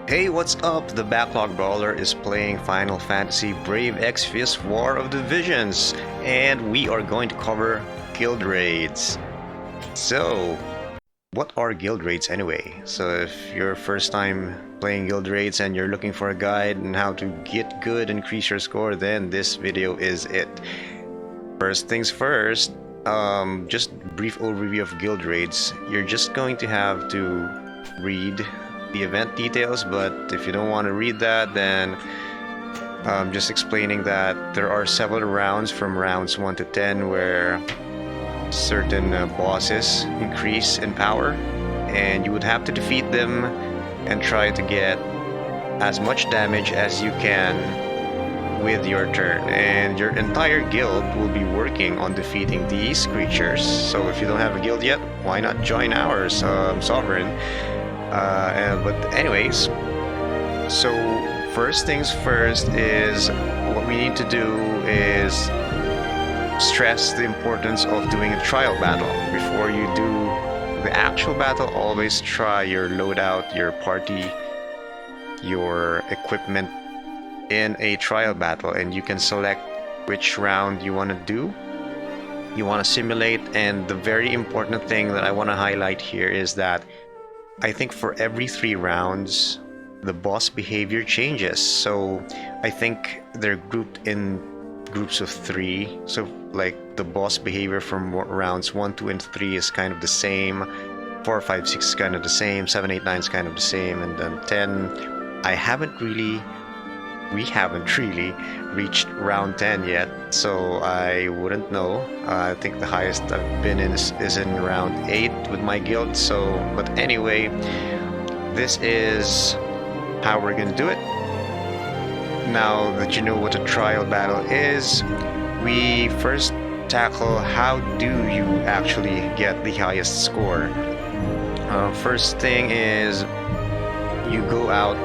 Hey, what's up? The Backlog Brawler is playing Final Fantasy Brave Exvius War of the Visions, and we are going to cover guild raids. So, what are guild raids anyway? So if you're first time playing guild raids and you're looking for a guide on how to get good, increase your score, then this video is it. First things first, just brief overview of guild raids. You're just going to have to read the event details, but if you don't want to read that, then just explaining that there are several rounds from rounds 1 to 10 where certain bosses increase in power, and you would have to defeat them and try to get as much damage as you can with your turn, and your entire guild will be working on defeating these creatures. So if you don't have a guild yet, why not join ours, Sovereign? But anyways, so first things first is what we need to do is stress the importance of doing a trial battle. Before you do the actual battle, always try your loadout, your party, your equipment in a trial battle, and you can select which round you want to do, you want to simulate. And the very important thing that I want to highlight here is that I think for every 3 rounds the boss behavior changes. So I think they're grouped in groups of 3, so like the boss behavior from rounds 1, 2 and 3 is kind of the same, 4, 5, 6 is kind of the same, 7, 8, 9 is kind of the same, and then 10 we haven't really reached round 10 yet, so I wouldn't know. I think the highest I've been in is in round 8 with my guild. So, but anyway, this is how we're gonna do it. Now that you know what a trial battle is, we first tackle how do you actually get the highest score. First thing is you go out,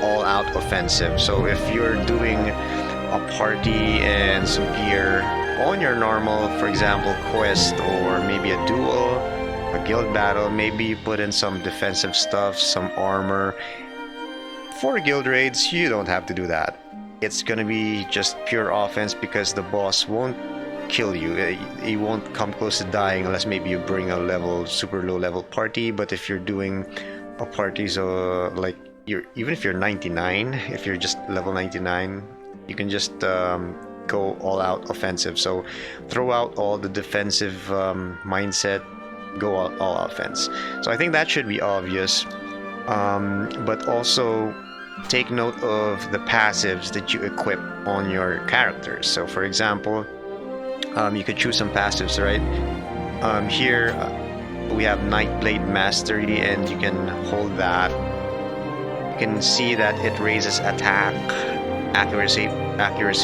all out offensive. So if you're doing a party and some gear on your normal, for example, quest or maybe a duel, a guild battle, maybe you put in some defensive stuff, some armor. For guild raids, you don't have to do that. It's gonna be just pure offense because the boss won't kill you. He won't come close to dying unless maybe you bring a super low level party. But if you're doing a party, so like even if you're 99, if you're just level 99, you can just go all out offensive. So throw out all the defensive mindset, go all offense. So I think that should be obvious, but also take note of the passives that you equip on your characters. So for example, you could choose some passives, right? Here we have Nightblade Mastery, and you can hold that. You can see that it raises attack, accuracy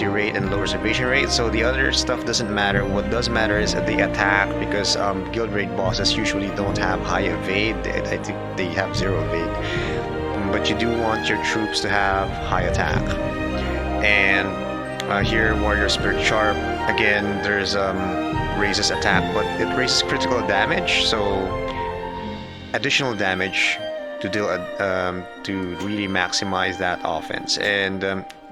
rate, and lowers evasion rate. So the other stuff doesn't matter. What does matter is the attack, because guild raid bosses usually don't have high evade. I think they have 0 evade. But you do want your troops to have high attack. And here, Warrior Spirit Sharp, again, there's raises attack, but it raises critical damage, so additional damage to deal to really maximize that offense. And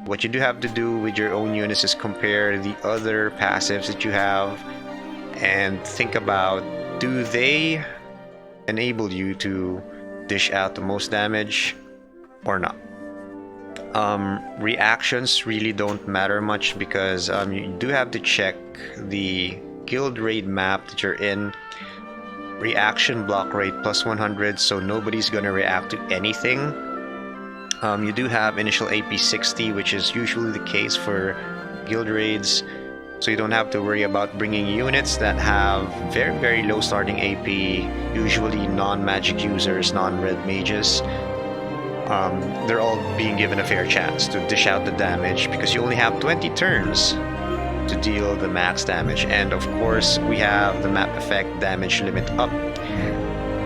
what you do have to do with your own units is compare the other passives that you have and think about, do they enable you to dish out the most damage or not? Reactions really don't matter much because you do have to check the guild raid map that you're in. Reaction block rate plus 100, so nobody's gonna react to anything. You do have initial AP 60, which is usually the case for guild raids, so you don't have to worry about bringing units that have very, very low starting AP, usually non-magic users, non-red mages. They're all being given a fair chance to dish out the damage because you only have 20 turns to deal the max damage. And of course, we have the map effect damage limit up,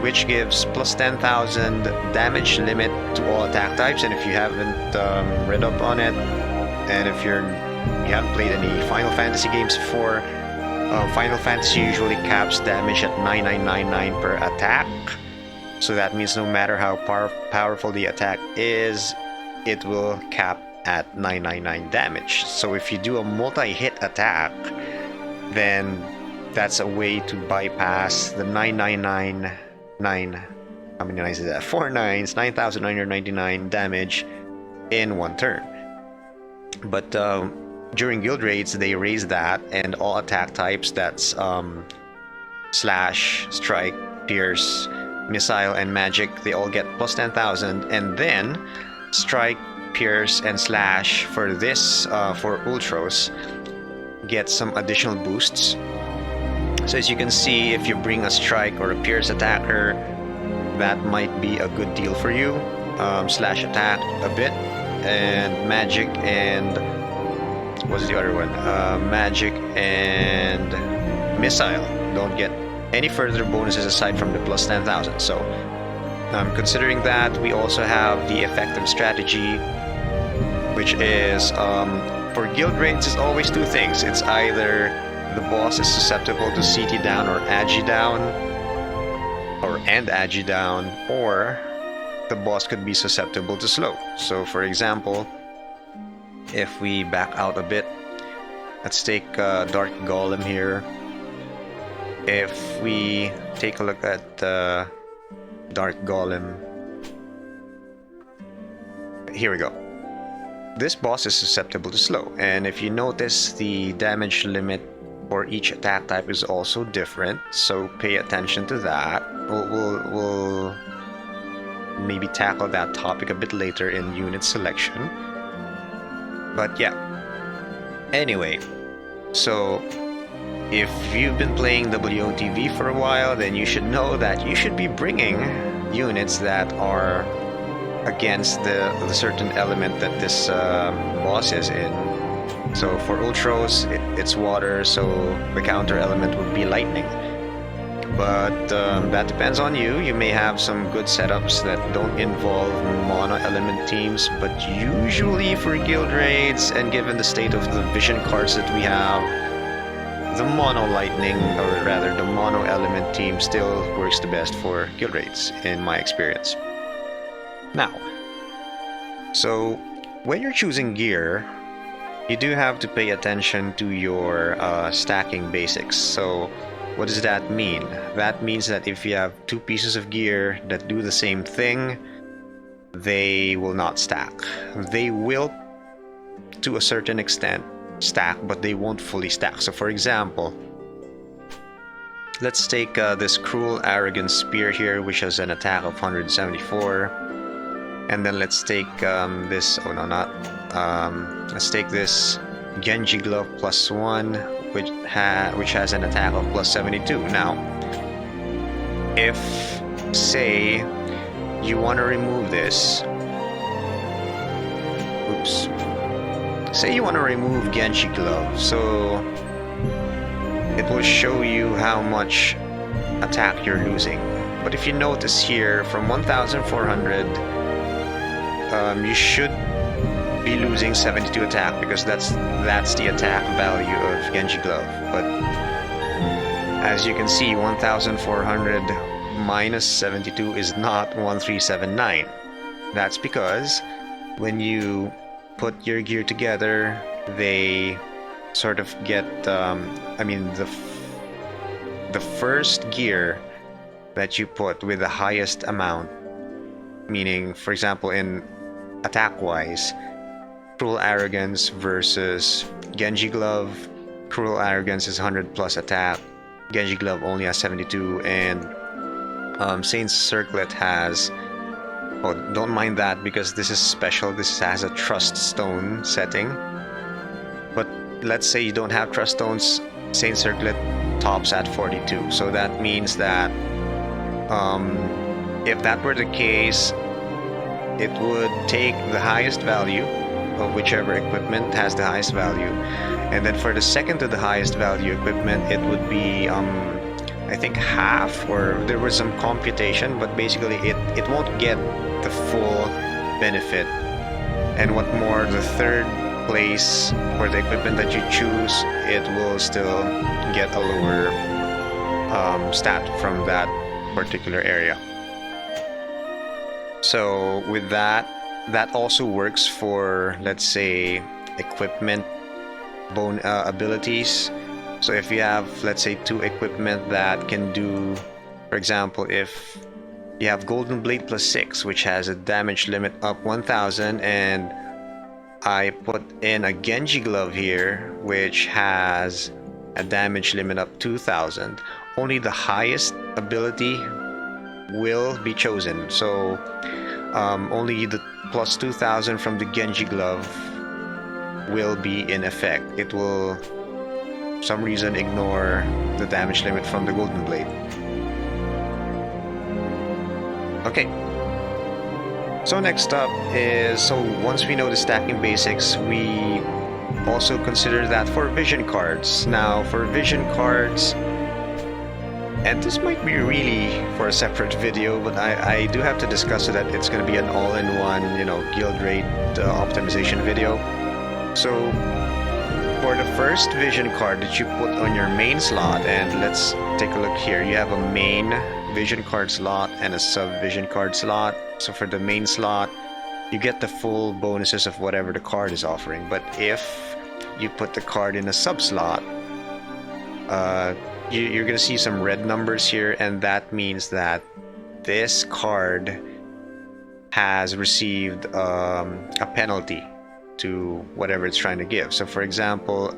which gives plus 10,000 damage limit to all attack types. And if you haven't read up on it, and if you haven't played any Final Fantasy games before, Final Fantasy usually caps damage at 9999 per attack. So that means no matter how powerful the attack is, it will cap at 999 damage. So if you do a multi-hit attack, then that's a way to bypass the 999. How many nines is that? 4 nines, 9,999 damage in one turn. But during guild raids, they raise that, and all attack types, that's slash, strike, pierce, missile, and magic, they all get plus 10,000. And then strike, pierce, and slash for this, for ultros, get some additional boosts. So as you can see, if you bring a strike or a pierce attacker, that might be a good deal for you. Slash attack a bit, and magic, and what's the other one? Magic and missile don't get any further bonuses aside from the plus 10,000. So considering that, we also have the effective strategy, which is for guild raids, it's always two things. It's either the boss is susceptible to CT down or Agi down, and Agi down, or the boss could be susceptible to slow. So for example, if we back out a bit, let's take Dark Golem here. If we take a look at Dark Golem, here we go. This boss is susceptible to slow, and if you notice, the damage limit for each attack type is also different, so pay attention to that. We'll maybe tackle that topic a bit later in unit selection. But yeah, anyway, so if you've been playing WotV for a while, then you should know that you should be bringing units that are against the certain element that this boss is in. So for ultros, it's water, so the counter element would be lightning. But that depends on you. You may have some good setups that don't involve mono element teams, but usually for guild raids, and given the state of the vision cards that we have, the mono lightning, or rather the mono element team, still works the best for guild raids in my experience. Now, so when you're choosing gear, you do have to pay attention to your stacking basics. So what does that mean? That means that if you have two pieces of gear that do the same thing, they will not stack. They will, to a certain extent, stack, but they won't fully stack. So for example, let's take this Cruel Arrogant Spear here, which has an attack of 174. And then let's take this, oh no, not, let's take this Genji Glove +1, which has an attack of +72. Now, if, say, you want to remove this, oops, say you want to remove Genji Glove, so it will show you how much attack you're losing. But if you notice here, from 1,400, you should be losing 72 attack, because that's the attack value of Genji Glove. But as you can see, 1,400 minus 72 is not 1,379. That's because when you put your gear together, they sort of get I mean, the first gear that you put with the highest amount, meaning, for example, in attack-wise, Cruel Arrogance versus Genji Glove. Cruel Arrogance is 100 plus attack, Genji Glove only has 72, and Saint's Circlet has, oh, don't mind that because this is special, this has a Trust Stone setting. But let's say you don't have Trust Stones, Saint's Circlet tops at 42, so that means that if that were the case, it would take the highest value of whichever equipment has the highest value, and then for the second to the highest value equipment, it would be I think half, or there was some computation, but basically it won't get the full benefit. And what more, the third place for the equipment that you choose, it will still get a lower stat from that particular area. So with that, that also works for, let's say, equipment abilities. So if you have, let's say, 2 equipment that can do, for example, if you have Golden Blade plus 6, which has a damage limit up 1000, and I put in a Genji Glove here, which has a damage limit up 2000, only the highest ability will be chosen. So only the plus 2000 from the Genji Glove will be in effect. It will, for some reason, ignore the damage limit from the Golden Blade. Okay. So next up is, so once we know the stacking basics, we also consider that for vision cards. Now for vision cards, and this might be really for a separate video, but I do have to discuss it, that it's going to be an all-in-one, you know, guild raid optimization video. So for the first vision card that you put on your main slot, and let's take a look here, you have a main vision card slot and a sub vision card slot. So for the main slot, you get the full bonuses of whatever the card is offering. But if you put the card in a sub slot, you're gonna see some red numbers here, and that means that this card has received a penalty to whatever it's trying to give. So for example,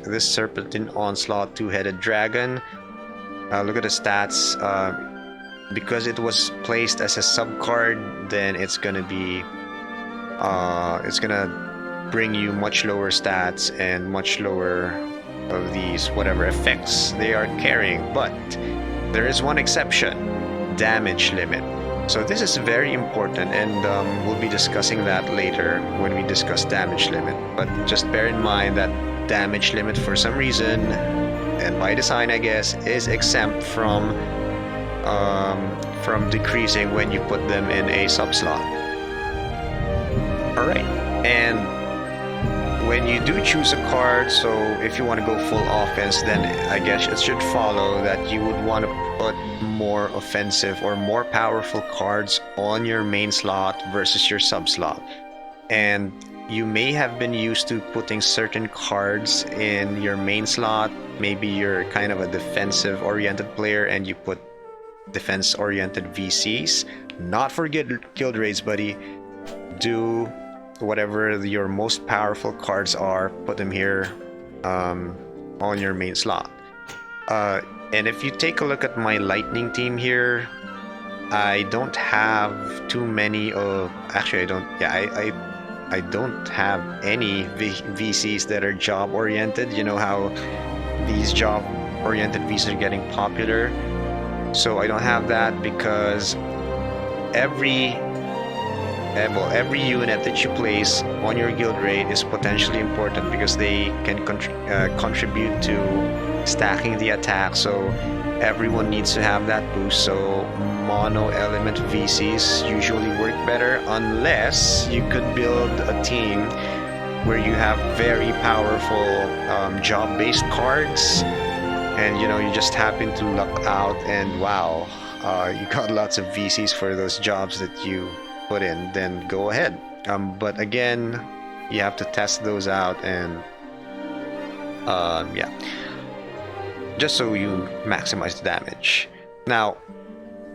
this Serpentine Onslaught 2-headed dragon, look at the stats. Because it was placed as a sub card, then it's gonna be it's gonna bring you much lower stats and much lower of these whatever effects they are carrying. But there is one exception: damage limit. So this is very important, and we'll be discussing that later when we discuss damage limit. But just bear in mind that damage limit, for some reason, and by design I guess, is exempt from decreasing when you put them in a sub slot. Alright, and when you do choose a card, so if you want to go full offense, then I guess it should follow that you would want to put more offensive or more powerful cards on your main slot versus your sub slot. And you may have been used to putting certain cards in your main slot. Maybe you're kind of a defensive oriented player and you put defense oriented VCs. Not for guild raids, buddy. Do whatever your most powerful cards are, put them here on your main slot. And if you take a look at my lightning team here, I don't have too many of, actually I don't, yeah, I don't have any VCs that are job oriented. You know how these job oriented VCs are getting popular. So I don't have that, because every unit that you place on your guild raid is potentially important, because they can contribute to stacking the attack. So everyone needs to have that boost. So mono element VCs usually work better, unless you could build a team where you have very powerful job-based cards, and you know, you just happen to luck out and wow, you got lots of VCs for those jobs that you put in, then go ahead. But again, you have to test those out, and yeah, just so you maximize the damage. Now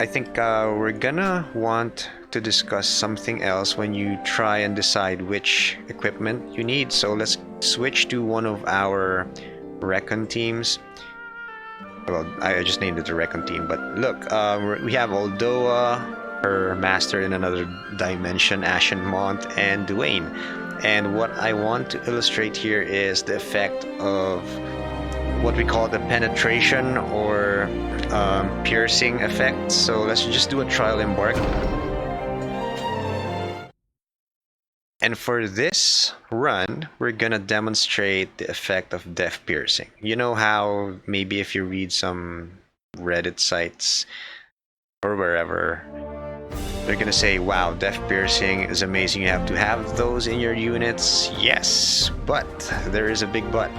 I think we're gonna want to discuss something else when you try and decide which equipment you need. So let's switch to one of our Recon teams. Well, I just named it the Recon team, but look, we have Aldoa, her master in another dimension, Ashenmont, and Duane. And what I want to illustrate here is the effect of what we call the penetration or piercing effect. So let's just do a trial embark. And for this run, we're gonna demonstrate the effect of death piercing. You know how maybe if you read some Reddit sites or wherever, they're gonna say, wow, death piercing is amazing, you have to have those in your units. Yes, but there is a big but.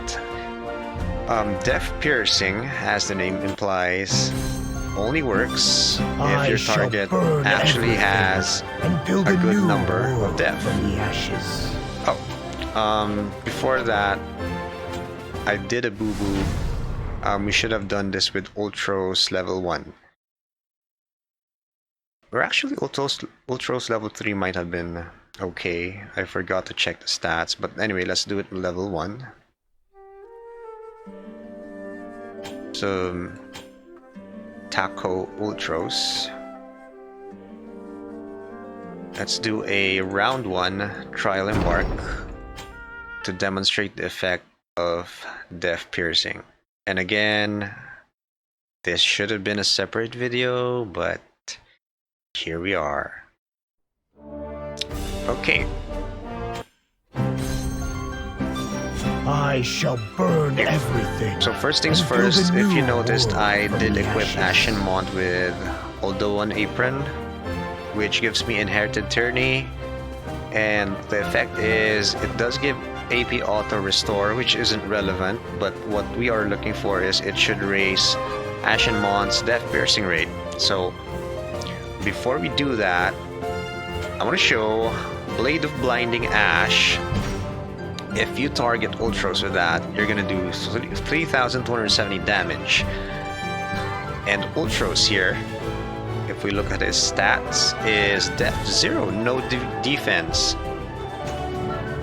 Death piercing, as the name implies, only works if your target actually has a good number of def. Oh, before that, I did a boo-boo. We should have done this with Ultros level 1. Or actually, Ultros level 3 might have been okay. I forgot to check the stats, but anyway, let's do it level 1. So, Taco Ultros. Let's do a round 1 trial embark to demonstrate the effect of def piercing. And again, this should have been a separate video, but here we are. Okay. I shall burn everything. So first things first, if you noticed, I did equip Ashen Mont with Oldoan Apron, which gives me Inherited Tyranny, and the effect is it does give AP Auto Restore, which isn't relevant, but what we are looking for is it should raise Ashen Mont's Def Piercing rate. So before we do that, I want to show Blade of Blinding Ash. If you target Ultros with that, you're gonna do 3,270 damage. And Ultros here, if we look at his stats, is Def 0, no defense.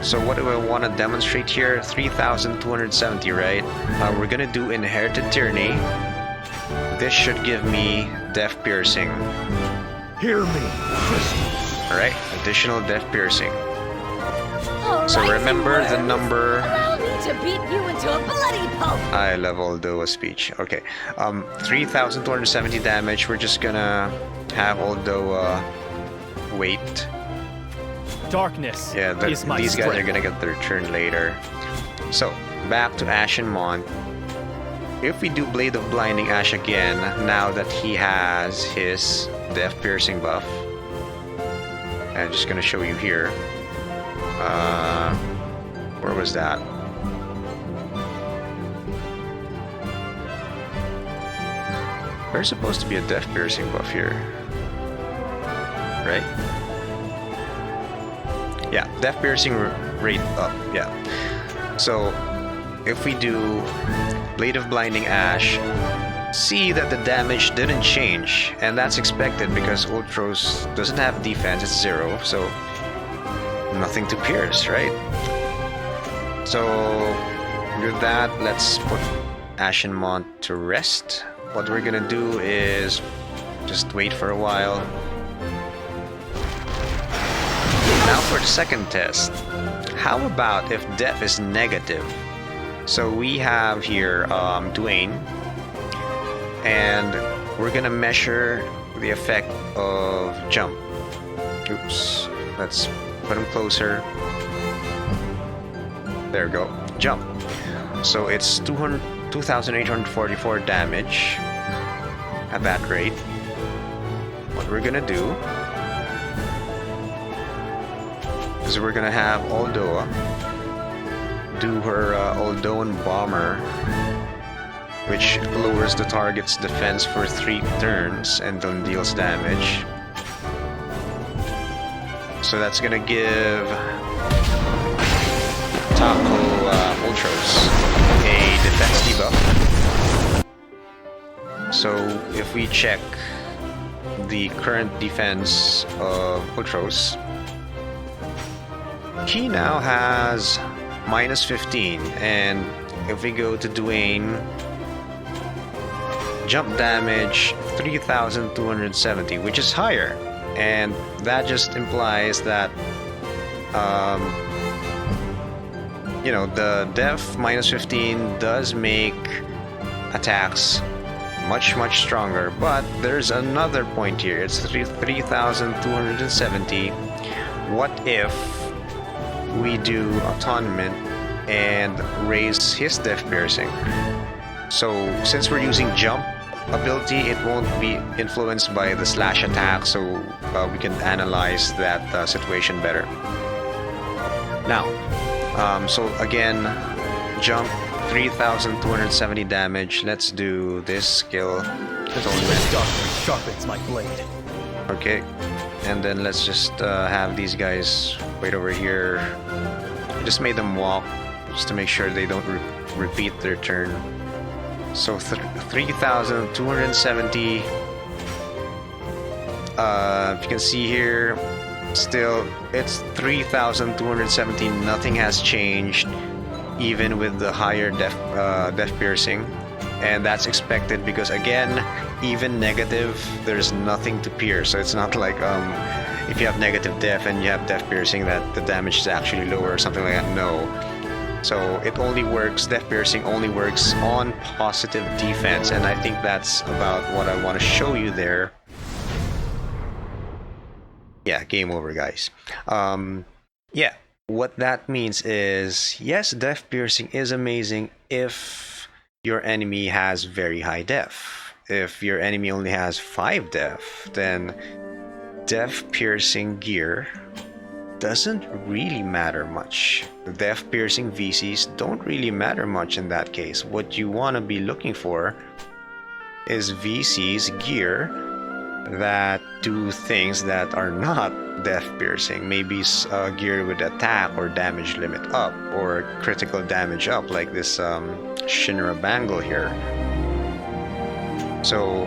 So what do I want to demonstrate here? 3,270, right? We're gonna do Inherited Tyranny. This should give me Def Piercing. Hear me, crystals. Alright, additional Def Piercing. So remember the number. Allow me to beat you into a bloody pulp. I love Oldoa's speech. Okay, 3,270 damage. We're just gonna have Oldoa wait. Darkness. Yeah, is my these guys strength. are gonna get their turn later. So back to Ashen Mont. If we do Blade of Blinding Ash again, now that he has his Def Piercing buff, I'm just gonna show you here. Where was that? There's supposed to be a Def Piercing buff here, right? Yeah, Def Piercing rate up, yeah. So, if we do Blade of Blinding Ash, see that the damage didn't change, and that's expected because Ultros doesn't have defense, it's 0, so nothing to pierce, right? So with that, let's put Ashen Mont to rest. What we're gonna do is just wait for a while. Now for the second test. How about if Def is negative? So we have here Dwayne, and we're gonna measure the effect of jump. Oops, let's put him closer. There we go. Jump. So it's 2,844 damage at that rate. What we're gonna do is we're gonna have Oldoa do her Oldoan Bomber, which lowers the target's defense for 3 turns and then deals damage. So that's gonna give Taco Ultros a defense debuff. So if we check the current defense of Ultros, he now has minus 15, and if we go to Dwayne, jump damage 3,270, which is higher, and that just implies that you know, the def minus 15 does make attacks much stronger, but there's another point here. It's 3,270. What if we do Atonement and raise his Def Piercing? So since we're using jump ability, it won't be influenced by the slash attack, so we can analyze that situation better. Now, so again, jump 3,270 damage. Let's do this skill. It's only Darkness sharpens my blade. okay, and then let's just have these guys wait over here. Just made them walk, just to make sure they don't repeat their turn. So 3,270. If you can see here, still it's 3,270. Nothing has changed, even with the higher death piercing, and that's expected because again, even negative, there's nothing to pierce. So it's not like if you have negative death and you have death piercing that the damage is actually lower or something like that. No. So it only works, death piercing only works on positive defense, and I think that's about what I want to show you there. Yeah, game over, guys. Yeah, what that means is, yes, death piercing is amazing if your enemy has very high death. If your enemy only has 5 death, then death piercing gear doesn't really matter much. The death piercing VCs don't really matter much in that case. What you want to be looking for is VCs gear that do things that are not death piercing. Maybe gear with attack or damage limit up, or critical damage up, like this Shinra Bangle here. So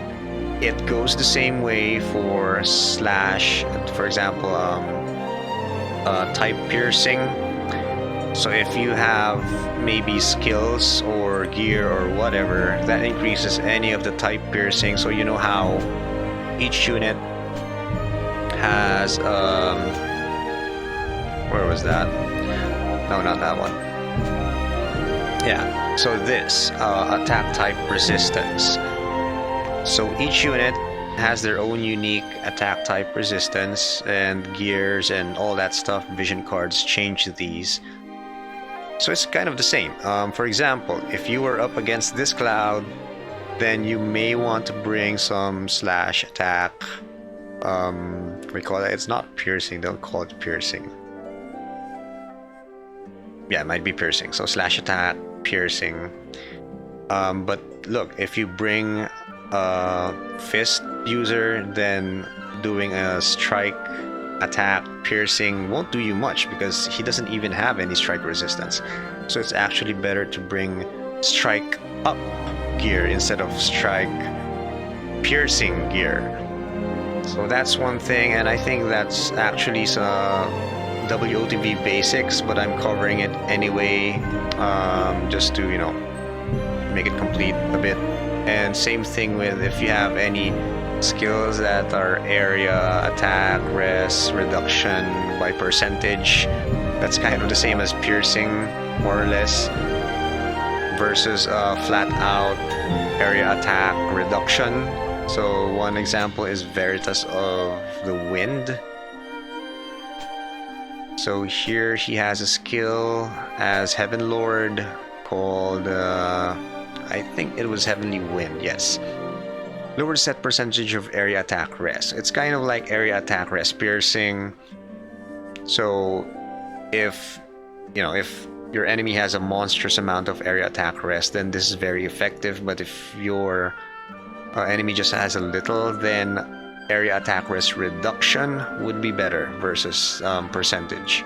it goes the same way for slash, for example, type piercing. So if you have maybe skills or gear or whatever that increases any of the type piercing, so you know how each unit has where was that? No, not that one. Yeah, so this attack type resistance. So each unit has their own unique attack type resistance, and gears and all that stuff, vision cards change these. So it's kind of the same. For example, if you were up against this cloud, then you may want to bring some slash attack. We call it, it's not piercing, don't call it piercing. Yeah, it might be piercing. So slash attack, piercing. But look, if you bring a fist user, then doing a strike attack piercing won't do you much because he doesn't even have any strike resistance. So it's actually better to bring strike up gear instead of strike piercing gear. So that's one thing, and I think that's actually WotV basics, but I'm covering it anyway, just to, you know, make it complete a bit. And same thing with if you have any skills that are area, attack, res, reduction by percentage. That's kind of the same as piercing, more or less, versus flat out area attack reduction. So one example is Veritas of the Wind. So here he has a skill as Heaven Lord called, I think it was Heavenly Wind, yes. Lower set percentage of area attack res. It's kind of like area attack res piercing. So if, you know, if your enemy has a monstrous amount of area attack res, then this is very effective. But if your enemy just has a little, then area attack res reduction would be better versus percentage.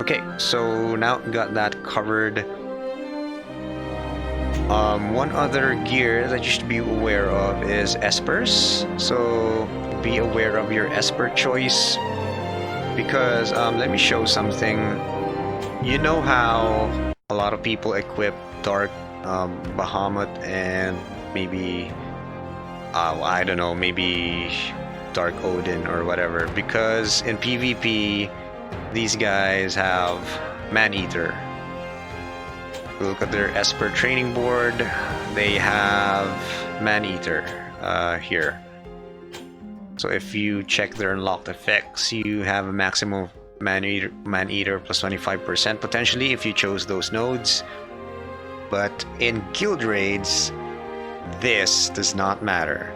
Okay, so now we got that covered. One other gear that you should be aware of is espers. So be aware of your esper choice, because let me show something. You know how a lot of people equip Dark Bahamut and maybe I don't know, maybe Dark Odin or whatever, because in PvP these guys have Man-Eater. Look at their Esper training board, they have Man-Eater here. So if you check their unlocked effects, you have a maximum of Man-Eater plus 25% potentially if you chose those nodes. But in guild raids, this does not matter,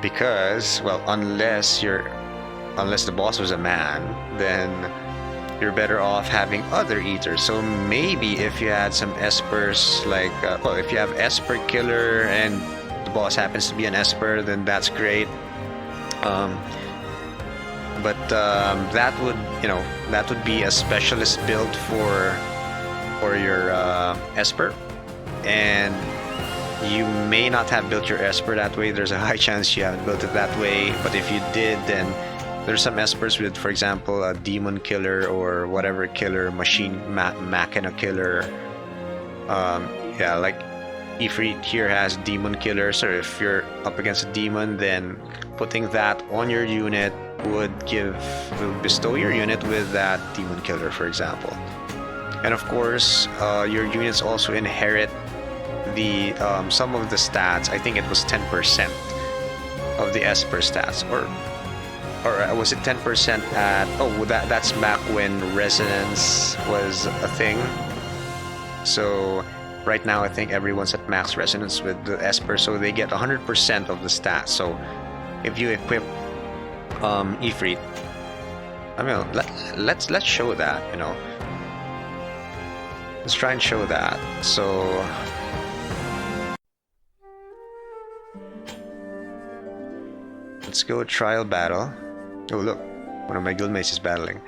because, well, unless the boss was a man, then you're better off having other eaters. So maybe if you had some espers, like well, if you have esper killer and the boss happens to be an esper, then that's great. But that would, you know, that would be a specialist build for your esper, and you may not have built your esper that way. There's a high chance you haven't built it that way, but if you did, then there's some espers with, for example, a demon killer or whatever killer, machina killer. Yeah, like Ifrit here has demon killer, so if you're up against a demon, then putting that on your unit will bestow your unit with that demon killer, for example. And of course, your units also inherit the some of the stats. I think it was 10% of the esper stats, or was it 10% at? Oh, that's back when resonance was a thing. So right now, I think everyone's at max resonance with the esper, so they get 100% of the stats. So if you equip Ifrit, I mean, let's show that, you know. Let's try and show that. So let's go trial battle. Oh look, one of my guildmates is battling.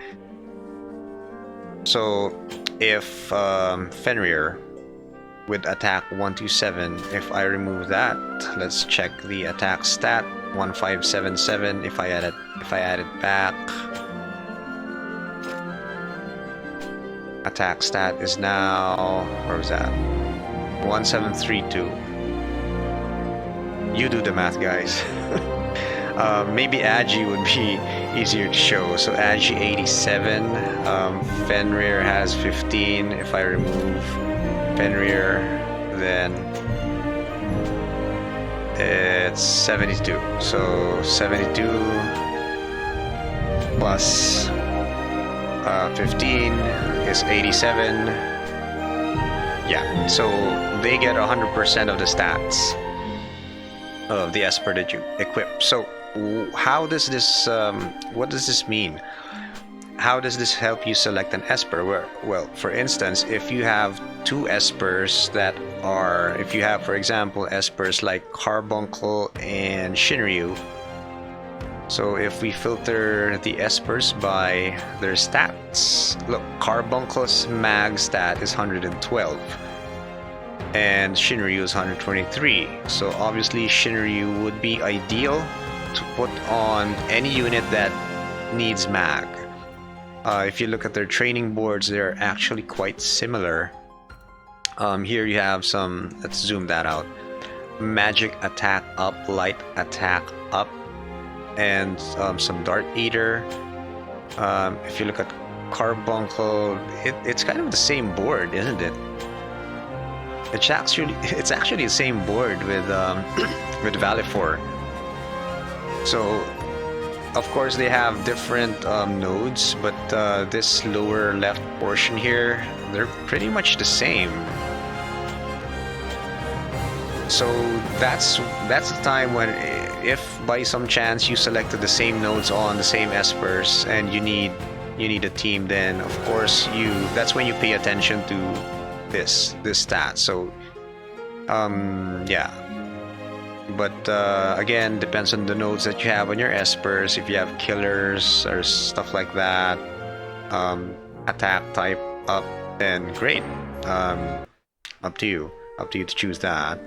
So if Fenrir with attack 127, if I remove that, let's check the attack stat 1577. If I add it back, attack stat is now, where was that? 1732. You do the math, guys. Maybe Agi would be easier to show. So Agi 87, Fenrir has 15. If I remove Fenrir, then it's 72. So 72 plus 15 is 87. Yeah, so they get 100% of the stats of the esper that you equip. So how does this what does this mean? How does this help you select an esper? Well, for instance, if you have two espers that are, if you have, for example, espers like Carbuncle and Shinryu, so if we filter the espers by their stats, look, Carbuncle's mag stat is 112 and Shinryu is 123. So obviously Shinryu would be ideal to put on any unit that needs mag. If you look at their training boards, they're actually quite similar. Here you have some, let's zoom that out. Magic attack up, light attack up, and some Dart Eater. If you look at Carbuncle, it's kind of the same board, isn't it? It's actually the same board with with Valifor. So of course they have different nodes, but this lower left portion here, they're pretty much the same. So that's the time when, if by some chance you selected the same nodes on the same espers and you need a team, then of course that's when you pay attention to this stat. So yeah, but again, depends on the nodes that you have on your espers. If you have killers or stuff like that, attack type up, then great. Up to you to choose that.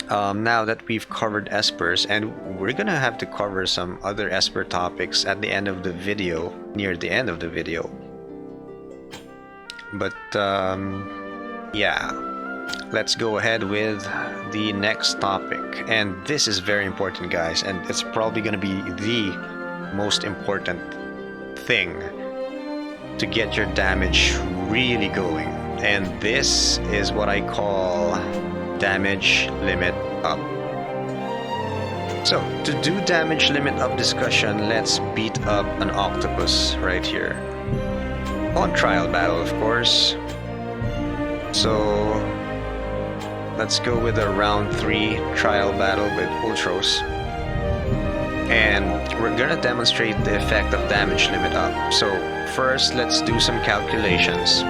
Now that we've covered espers, and we're gonna have to cover some other esper topics at the end of the video, near the end of the video. But yeah, let's go ahead with the next topic. And this is very important, guys, and it's probably gonna be the most important thing to get your damage really going. And this is what I call damage limit up. So to do damage limit up discussion, let's beat up an octopus right here on trial battle, of course. So let's go with a round 3 trial battle with Ultros. And we're gonna demonstrate the effect of damage limit up. So first, let's do some calculations.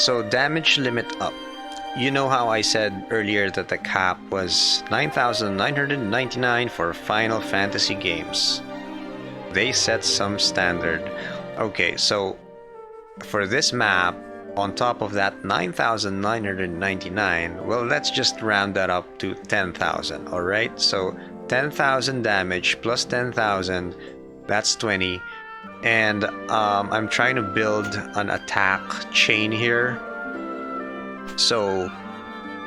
So damage limit up. You know how I said earlier that the cap was 9,999 for Final Fantasy games. They set some standard. Okay, so for this map, on top of that 9,999, well, let's just round that up to 10,000, alright? So 10,000 damage plus 10,000, that's 20. And I'm trying to build an attack chain here. So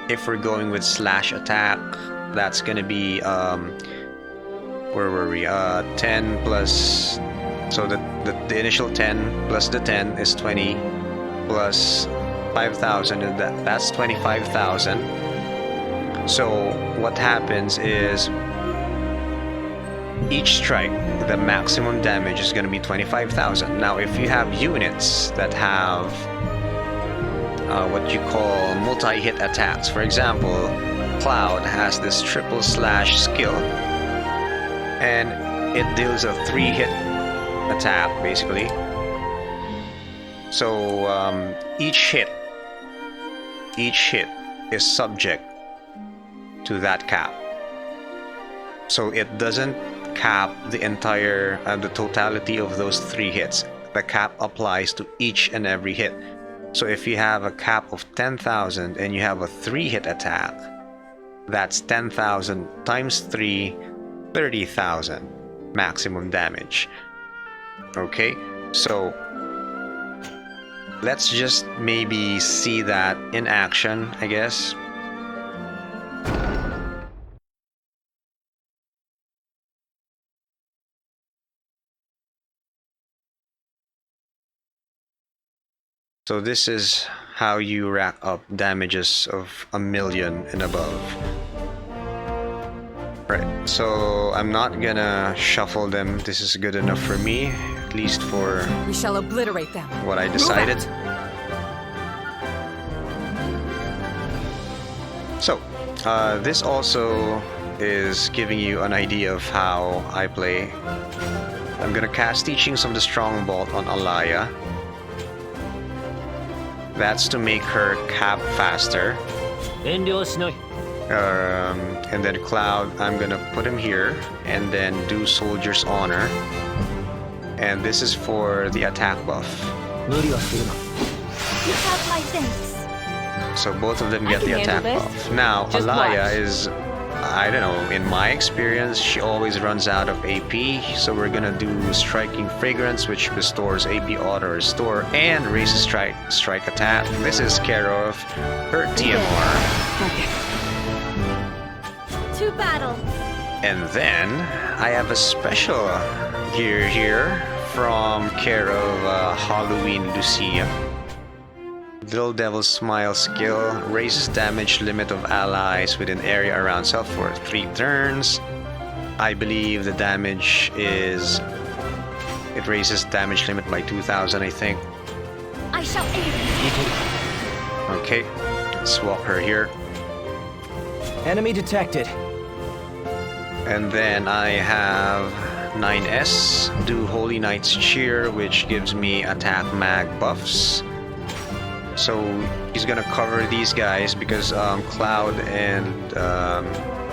if we're going with slash attack, that's gonna be where were we? 10 plus, so the initial 10 plus the 10 is 20 plus 5,000, and that's 25,000. So what happens is each strike, the maximum damage is going to be 25,000. Now if you have units that have what you call multi-hit attacks, for example, Cloud has this triple slash skill, and it deals a 3-hit attack basically. So each hit is subject to that cap. So it doesn't cap the entire the totality of those 3 hits. The cap applies to each and every hit. So if you have a cap of 10,000 and you have a 3-hit attack, that's 10,000 times 3, 30,000 maximum damage. Okay, so let's just maybe see that in action, I guess. So this is how you rack up damages of 1,000,000 and above. Right, so I'm not gonna shuffle them. This is good enough for me, at least for We shall obliterate them. what I decided. So, this also is giving you an idea of how I play. I'm gonna cast Teachings of the Strong Bolt on Alaya. That's to make her cap faster. And then Cloud, I'm gonna put him here and then do Soldier's Honor. And this is for the attack buff. You have my thanks. So both of them get I the can attack handle buff. Now, Just Alaya watch. is, I don't know, in my experience, she always runs out of AP. So we're gonna do Striking Fragrance, which restores AP Auto Restore and raises strike attack. This is care of her TMR. To battle. And then I have a special gear here from care of Halloween Lucia. Little Devil's Smile skill raises damage limit of allies within area around self for 3 turns. I believe the damage is... it raises damage limit by 2,000, I think. I shall aid. Okay, swap her here. Enemy detected. And then I have 9S, do Holy Knight's Cheer, which gives me attack mag buffs. So he's gonna cover these guys because Cloud and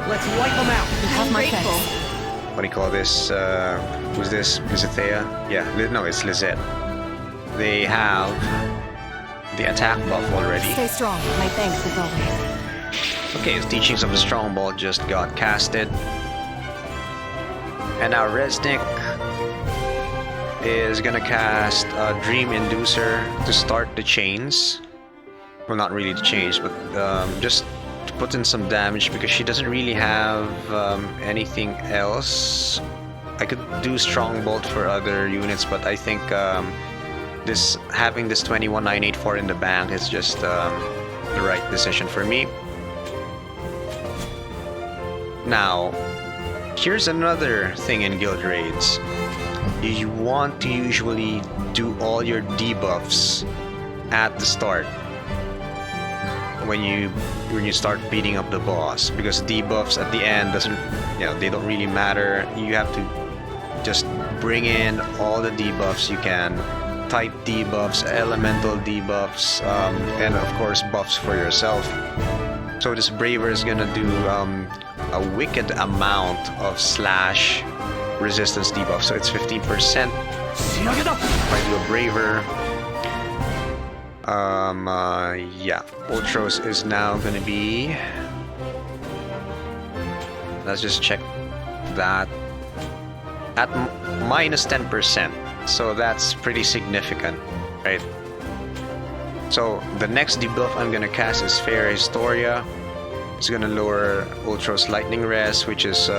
Let's wipe them out. You have my thanks. what do you call this? Who's this? Lizethea? Yeah, no, it's Lizette. They have the attack buff already. Stay strong. My thanks as always. Okay, the Teachings of the Strong Bolt just got casted. And now Resnick is gonna cast Dream Inducer to start the chains. Well, not really the chains, but just to put in some damage because she doesn't really have anything else. I could do Strong Bolt for other units, but I think having this 21984 in the bank is just the right decision for me. Now, here's another thing in guild raids. You want to usually do all your debuffs at the start. when you start beating up the boss, because debuffs at the end doesn't, they don't really matter. You have to just bring in all the debuffs you can. Type debuffs, elemental debuffs, and of course buffs for yourself. So this Braver is gonna do a wicked amount of slash resistance debuff. So it's 15%. If I do a Braver, yeah, Ultros is now gonna be. Let's just check that at minus 10%. So that's pretty significant, right? So the next debuff I'm gonna cast is Fair Historia. It's gonna lower Ultros Lightning Res, which is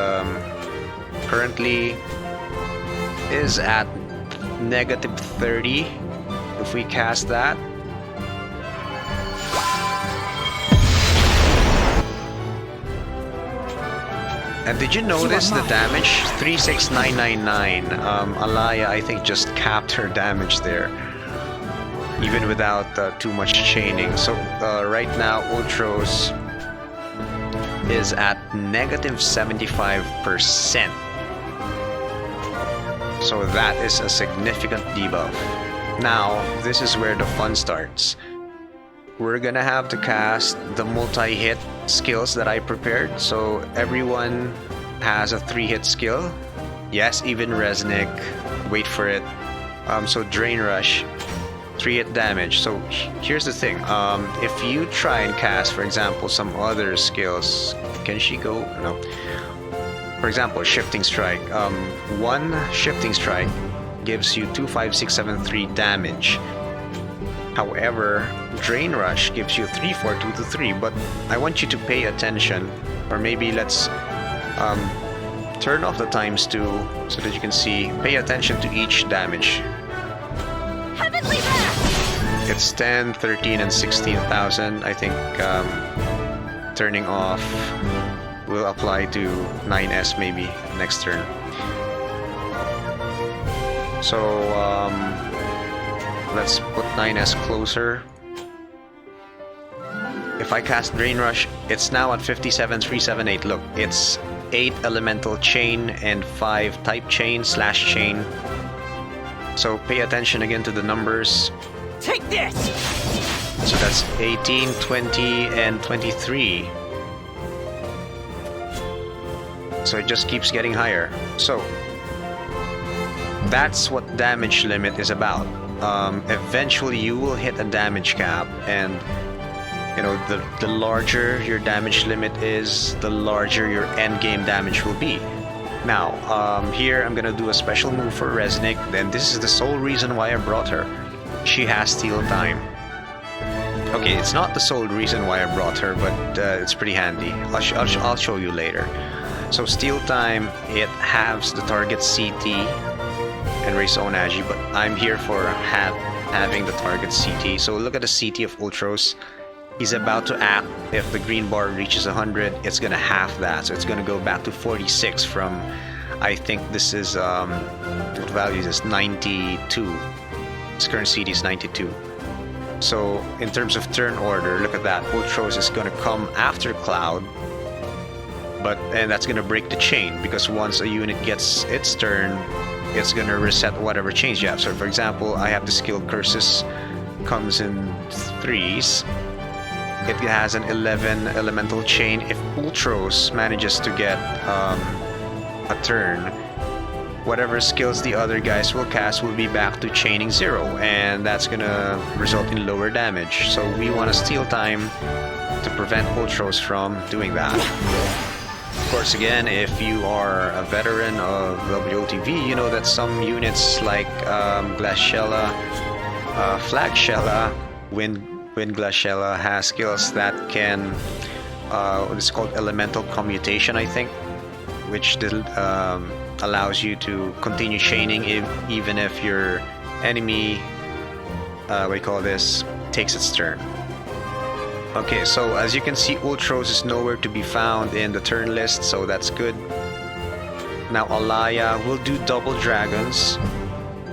currently is at negative 30. If we cast that, and did you notice the damage? 36999. Alaya, I think, just capped her damage there, even without too much chaining. So right now, Ultros is at negative 75%. So that is a significant debuff. Now, this is where the fun starts. We're gonna have to cast the multi-hit skills that I prepared. So everyone has a 3-hit skill. Yes, even Resnick. Wait for it. So Drain Rush, 3-hit damage. So here's the thing. If you try and cast, for example, some other skills, can she go? No. For example, Shifting Strike. One Shifting Strike gives you 2, 5, 6, 7, 3 damage. However, Drain Rush gives you 3, 4, 2 to 3, but I want you to pay attention, or maybe let's turn off the ×2 so that you can see. Pay attention to each damage. Heavenly Blast! It's 10, 13, and 16,000. I think turning off will apply to 9S maybe next turn. So let's put 9S closer. If I cast Drain Rush, it's now at 57,378. Look, it's 8 elemental chain and 5 type chain / chain. So pay attention again to the numbers. Take this! So that's 18, 20, and 23. So it just keeps getting higher. So that's what damage limit is about. Eventually you will hit a damage cap, and the larger your damage limit is, the larger your end game damage will be. Now, here I'm gonna do a special move for Resnick, and this is the sole reason why I brought her. She has Steal Time. Okay, it's not the sole reason why I brought her, but it's pretty handy. I'll show you later. So Steal Time, it halves the target CT and raise own agi, but I'm here for having the target CT. So look at the CT of Ultros. He's about to act. If the green bar reaches 100, it's gonna half that. So it's gonna go back to 46 from, I think this is, what value is this? 92. His current CT is 92. So in terms of turn order, look at that. Ultros is gonna come after Cloud, and that's gonna break the chain, because once a unit gets its turn, it's gonna reset whatever chains you have. So for example, I have the skill Curses, comes in 3s. It has an 11 elemental chain. If Ultros manages to get a turn, whatever skills the other guys will cast will be back to chaining 0, and that's gonna result in lower damage. So we want to Steal Time to prevent Ultros from doing that. Of course, again, if you are a veteran of WotV, you know that some units like Glaciella, Flagshella, Wind Glaciella has skills that can, what is called Elemental Commutation, I think, which allows you to continue chaining even if your enemy, takes its turn. Okay, so as you can see, Ultros is nowhere to be found in the turn list, so that's good. Now Alaya will do double dragons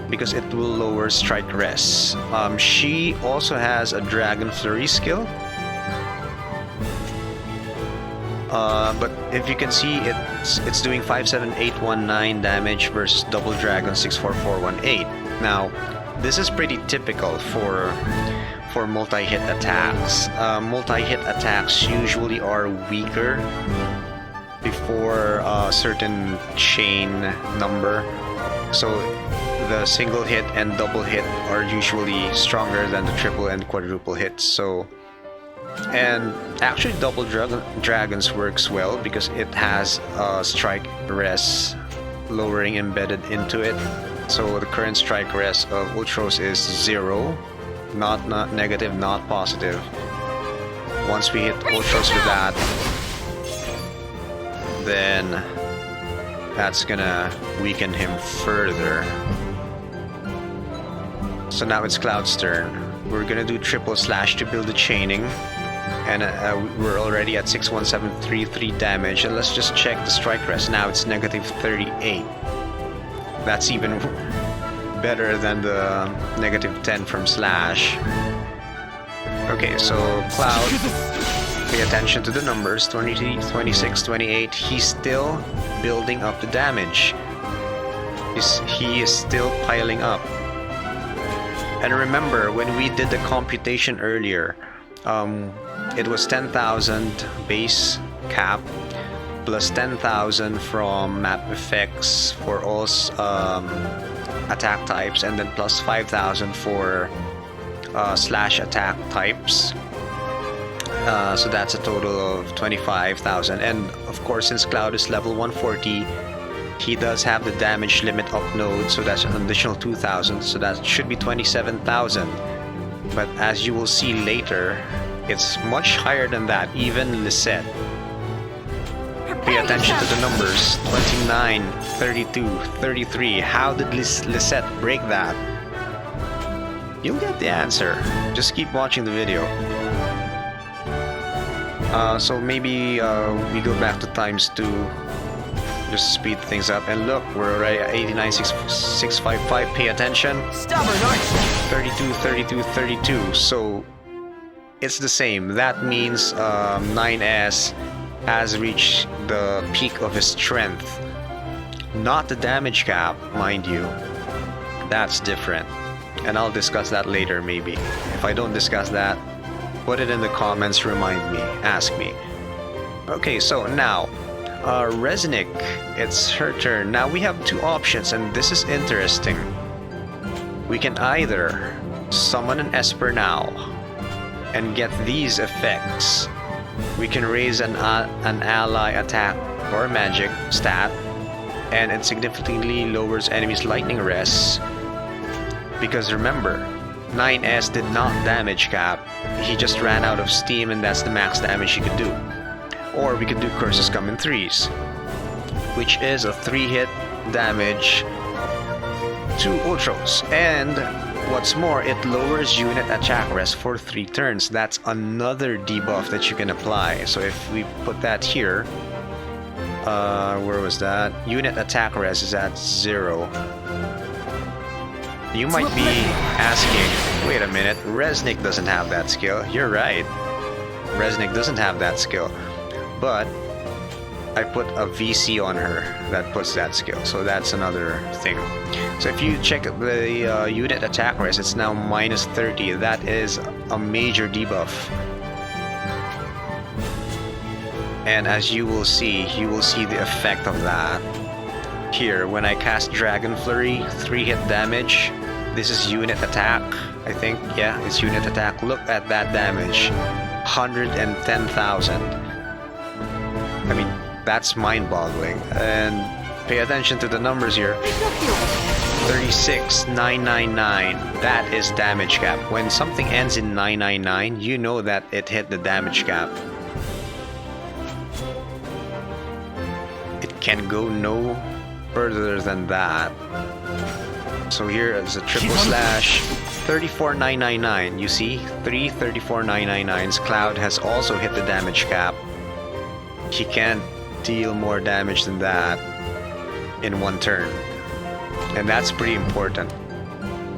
because it will lower strike res. She also has a Dragon Flurry skill, But if you can see, it's doing 57819 damage versus Double Dragon 64418. Now, this is pretty typical for multi-hit attacks. Multi-hit attacks usually are weaker before a certain chain number. So the single hit and double hit are usually stronger than the triple and quadruple hits. So, and actually double dragons works well because it has strike res lowering embedded into it. So the current strike res of Ultros is 0, not negative, not positive. Once we hit Ultros with that, then that's gonna weaken him further. So now it's Cloud's turn. We're gonna do triple slash to build the chaining, and we're already at 61733 damage. And let's just check the strike rest. Now it's negative 38. That's even better than the negative 10 from slash. Okay, so Cloud, pay attention to the numbers. 23, 26, 28. He's still building up the damage. He is still piling up. And remember, when we did the computation earlier, it was 10,000 base cap plus 10,000 from map effects for all attack types, and then plus 5,000 for slash attack types. So that's a total of 25,000. And of course, since Cloud is level 140, he does have the damage limit up node, so that's an additional 2,000. So that should be 27,000. But as you will see later, it's much higher than that, even Lisette. Pay attention to the numbers. 29, 32, 33. How did Lisette break that? You'll get the answer. Just keep watching the video. So maybe we go back to ×2. Just speed things up. And look, we're already at 89,655. Pay attention. Stubborn, aren't you? 32, 32, 32. So it's the same. That means 9S has reached the peak of his strength. Not the damage cap, mind you. That's different. And I'll discuss that later, maybe. If I don't discuss that, put it in the comments, remind me, ask me. Okay, so now, Resnick, it's her turn. Now we have two options, and this is interesting. We can either summon an Esper now and get these effects. We can raise an ally attack or magic stat, and it significantly lowers enemies' lightning res. Because remember, 9S did not damage cap. He just ran out of steam, and that's the max damage he could do. Or we could do Curses Come in Threes, which is a 3-hit damage to Ultros. And what's more, it lowers unit attack res for 3 turns. That's another debuff that you can apply. So if we put that here, where was that? Unit attack res is at 0. You might be asking, wait a minute, Resnick doesn't have that skill. You're right. Resnick doesn't have that skill. But I put a VC on her that puts that skill. So that's another thing. So if you check the unit attack res, it's now minus 30. That is a major debuff. And as you will see the effect of that. Here, when I cast Dragon Flurry, 3-hit damage. This is unit attack, I think. Yeah, it's unit attack. Look at that damage. 110,000. I mean, that's mind-boggling. And pay attention to the numbers here. 36,999. That is damage cap. When something ends in 999, you know that it hit the damage cap. It can go no further than that. So here is a triple slash. 34,999. You see, 3 34,999s. Cloud has also hit the damage cap. He can't deal more damage than that in one turn, and that's pretty important.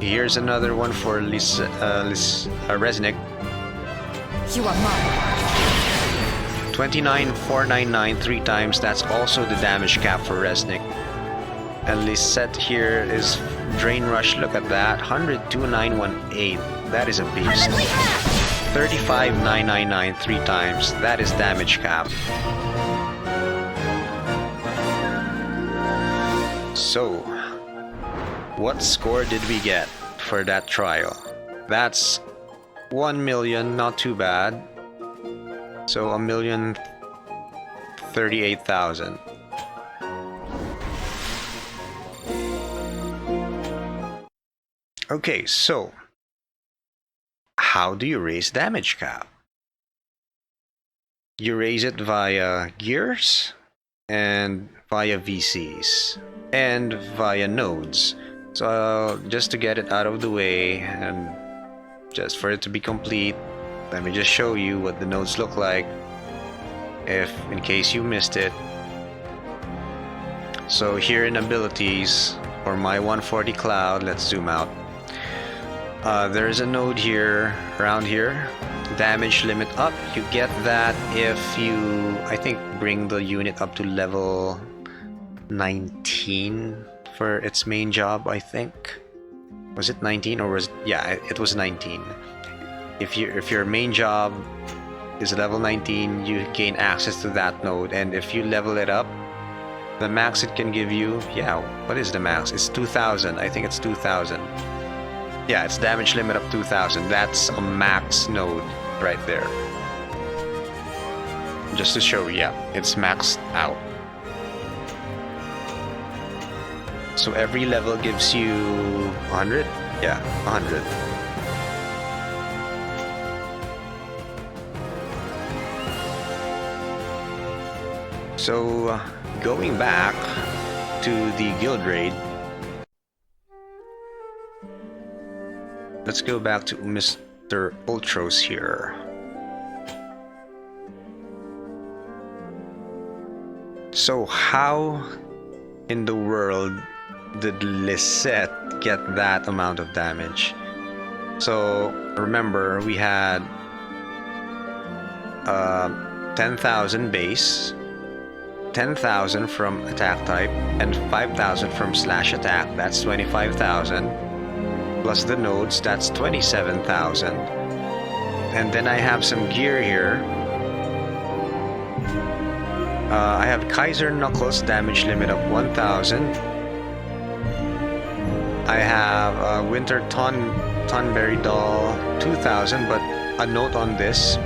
Here's another one for Resnick. You are mine. 29,499 3 times. That's also the damage cap for Resnick. And Lisette here is Drain Rush. Look at that. 102,918. That is a beast. 35,999 3 times. That is damage cap. So, what score did we get for that trial? That's 1 million, not too bad. So 1,038,000. Okay, so how do you raise damage cap? You raise it via gears and via VCs and via nodes. So just to get it out of the way and just for it to be complete, let me just show you what the nodes look like if in case you missed it. So here in abilities for my 140 cloud, let's zoom out. There's a node here, around here, damage limit up. You get that if you, I think, bring the unit up to level 19 for its main job, I think. Was it 19 or was, yeah, it was 19. If your main job is level 19, you gain access to that node, and if you level it up, the max it can give you, yeah, what is the max? It's 2,000. I think it's 2,000. Yeah, it's damage limit up 2,000. That's a max node right there. Just to show you, yeah, it's maxed out. So every level gives you 100? Yeah, 100. So going back to the guild raid, let's go back to Mr. Ultros here. So how in the world did Lisette get that amount of damage? So remember, we had 10,000 base, 10,000 from attack type, and 5,000 from slash attack. That's 25,000. Plus the nodes, that's 27,000. And then I have some gear here. I have Kaiser Knuckles, damage limit of 1,000. I have Winter Tonberry Doll, 2,000, but a note on this.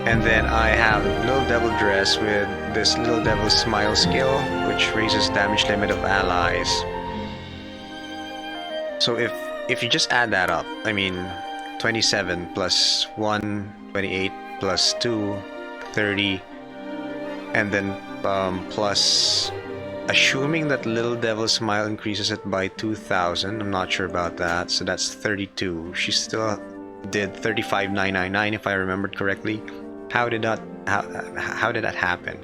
And then I have Little Devil Dress with this Little Devil Smile skill, which raises damage limit of allies. So if you just add that up, I mean 27 plus 1, 28 plus 2, 30, and then plus, assuming that Little Devil Smile increases it by 2,000, I'm not sure about that, so that's 32. She still did 35,999 if I remembered correctly. How did that happen?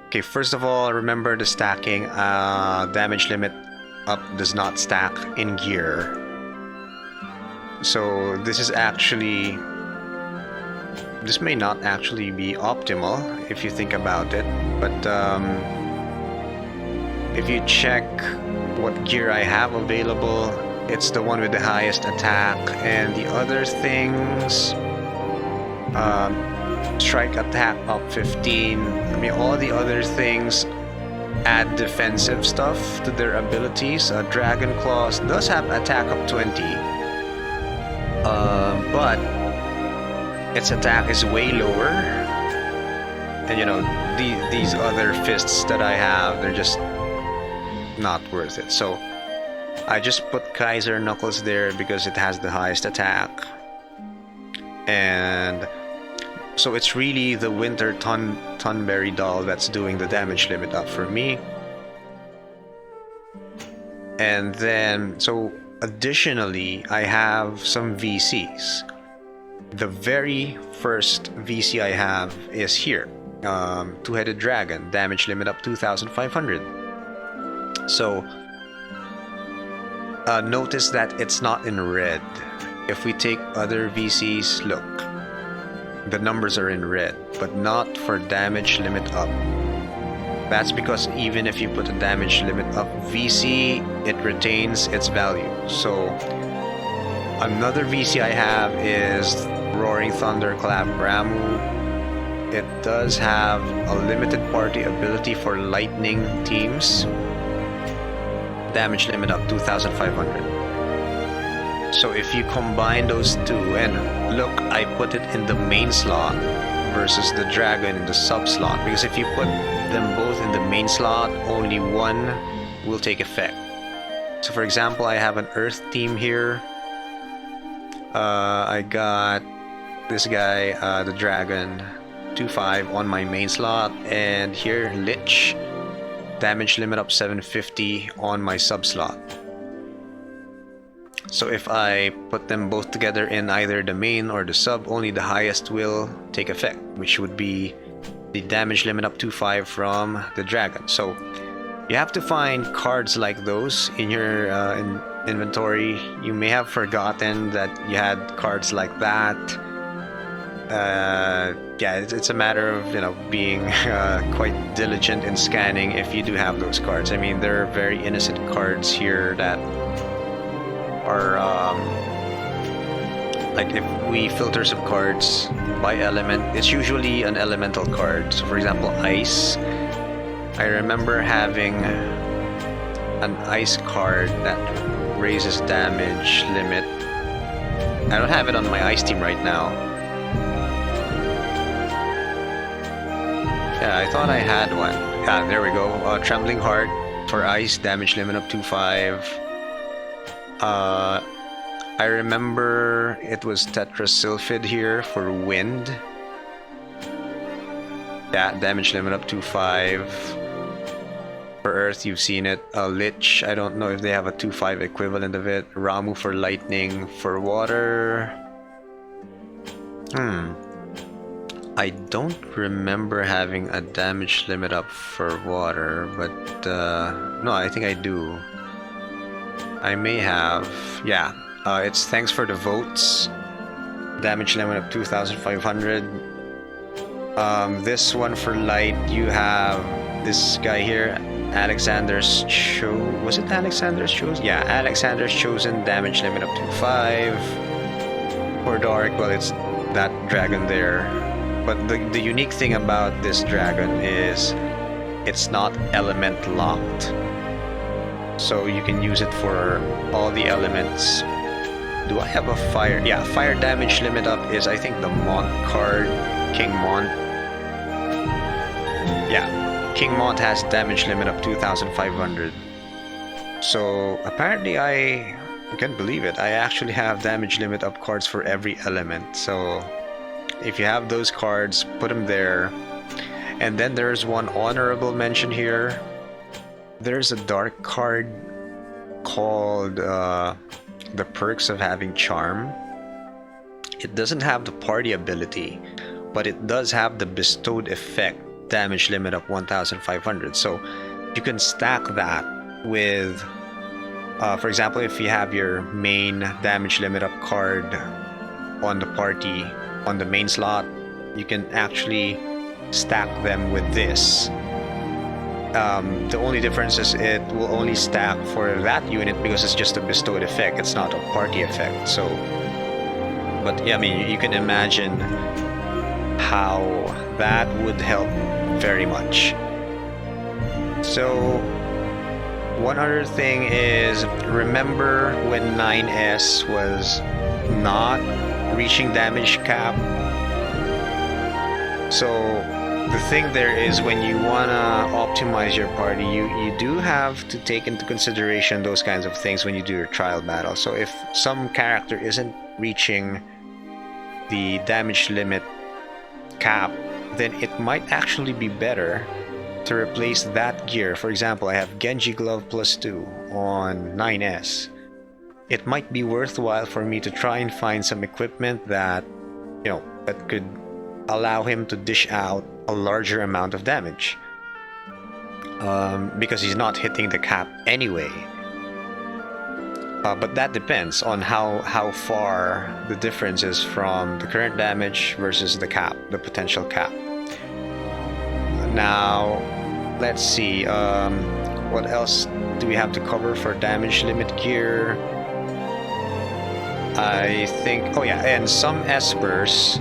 Okay, first of all, remember the stacking. Damage limit up does not stack in gear. So this is actually, this may not actually be optimal if you think about it, but if you check what gear I have available, it's the one with the highest attack, and the other things, strike attack up 15. I mean, all the other things add defensive stuff to their abilities. Dragon Claws does have attack up 20, but its attack is way lower. And you know, these other fists that I have, they're just not worth it. So I just put Kaiser Knuckles there because it has the highest attack. And so it's really the Winter Tonberry Doll that's doing the damage limit up for me. And then, so additionally, I have some VCs. The very first VC I have is here. Two-headed dragon, damage limit up 2,500. So notice that it's not in red. If we take other VCs, look, the numbers are in red, but not for damage limit up. That's because even if you put a damage limit up VC, it retains its value. So another VC I have is Roaring Thunderclap Ramu. It does have a limited party ability for lightning teams. Damage limit up 2,500. So if you combine those two, and look, I put it in the main slot versus the dragon in the sub slot, because if you put them both in the main slot, only one will take effect. So for example, I have an earth team here. I got this guy, the dragon, 2/5 on my main slot, and here Lich, damage limit up 750 on my sub slot. So if I put them both together in either the main or the sub, only the highest will take effect, which would be the damage limit up 2/5 from the dragon. So you have to find cards like those in your inventory. You may have forgotten that you had cards like that. Yeah, it's a matter of, you know, being quite diligent in scanning if you do have those cards. I mean, there are very innocent cards here that are like, if we filter some cards by element, it's usually an elemental card. So for example, ice. I remember having an ice card that raises damage limit. I don't have it on my ice team right now. Yeah, I thought I had one. Yeah, there we go. Trembling Heart for ice, damage limit up 2/5. I remember it was Tetrasilphid here for wind. Yeah, damage limit up 2/5. For earth, you've seen it. Lich, I don't know if they have a 2/5 equivalent of it. Ramu for lightning. For water, I don't remember having a damage limit up for water, but no, I think I do. I may have. Yeah, it's thanks for the votes. Damage limit up 2,500. This one for light, you have this guy here, Alexander's was it Alexander's Chosen? Yeah, Alexander's Chosen, damage limit up to 5. For dark, well, it's that dragon there. But the unique thing about this dragon is it's not element locked. So you can use it for all the elements. Do I have a fire? Yeah, fire damage limit up is, I think, the Mont card, King Mont. Yeah, King Mont has damage limit up 2,500. So apparently I can't believe it. I actually have damage limit up cards for every element. So if you have those cards, put them there. And then there's one honorable mention here. There's a dark card called the Perks of Having Charm. It doesn't have the party ability, but it does have the bestowed effect, damage limit up 1,500. So you can stack that with, for example, if you have your main damage limit up card on the party, on the main slot, you can actually stack them with this. The only difference is it will only stack for that unit because it's just a bestowed effect. It's not a party effect. So, but yeah, I mean, you can imagine how that would help very much. So, one other thing is, remember when 9S was not reaching damage cap? So the thing there is, when you wanna optimize your party, you do have to take into consideration those kinds of things when you do your trial battle. So if some character isn't reaching the damage limit cap, then it might actually be better to replace that gear. For example, I have Genji Glove +2 on 9S. It might be worthwhile for me to try and find some equipment that, you know, that could allow him to dish out a larger amount of damage, because he's not hitting the cap anyway. But that depends on how far the difference is from the current damage versus the cap, the potential cap. Now, let's see. What else do we have to cover for damage limit gear? I think, oh yeah, and some espers,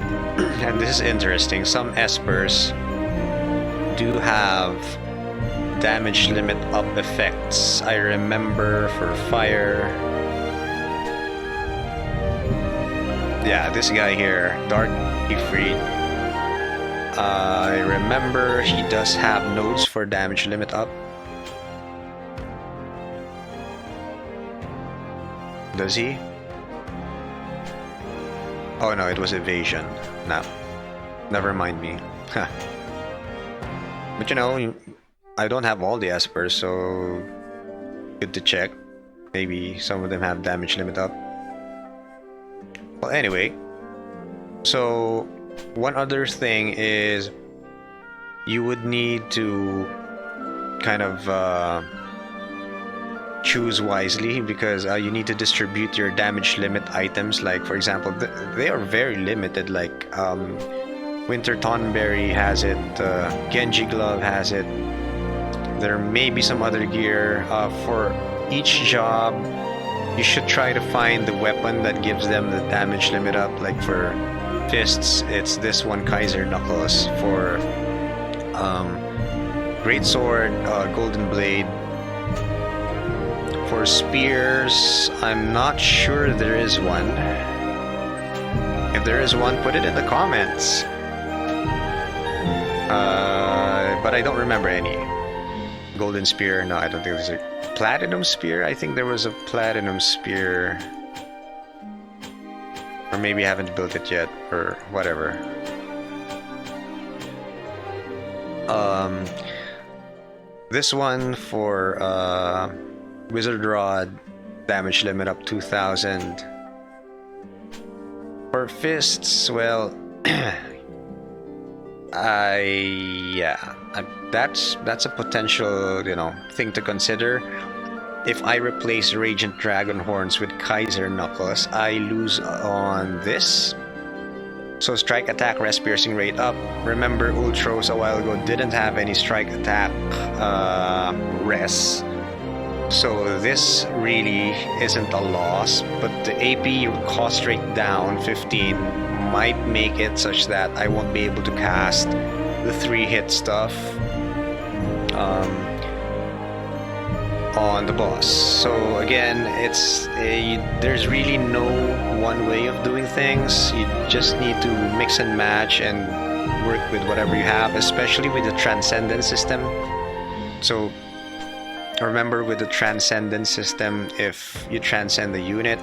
and this is interesting, some espers do have damage limit up effects. I remember for fire, yeah, this guy here, Dark Ifrit, I remember he does have nodes for damage limit up. Does he? Oh no, it was evasion. No, never mind me. But you know, I don't have all the espers, so good to check. Maybe some of them have damage limit up. Well, anyway, so one other thing is you would need to kind of choose wisely, because you need to distribute your damage limit items. Like, for example, they are very limited. Like Winter Tonberry has it, Genji Glove has it. There may be some other gear. For each job, you should try to find the weapon that gives them the damage limit up. Like for fists, it's this one, Kaiser Knuckles. For Great Sword, Golden Blade. For spears, I'm not sure there is one. If there is one, put it in the comments. But I don't remember any. Golden Spear, no, I don't think there's a Platinum Spear. I think there was a Platinum Spear. Or maybe I haven't built it yet, or whatever. This one for Wizard Rod, damage limit up 2000. For fists, well, that's a potential, you know, thing to consider. If I replace Radiant Dragon Horns with Kaiser Knuckles, I lose on this. So strike attack, rest, piercing rate up. Remember, Ultros a while ago didn't have any strike attack rest. So this really isn't a loss, but the AP cost rate down 15 might make it such that I won't be able to cast the 3-hit stuff on the boss. So again, there's really no one way of doing things. You just need to mix and match and work with whatever you have, especially with the Transcendence system. So remember, with the Transcendence system, if you transcend the unit,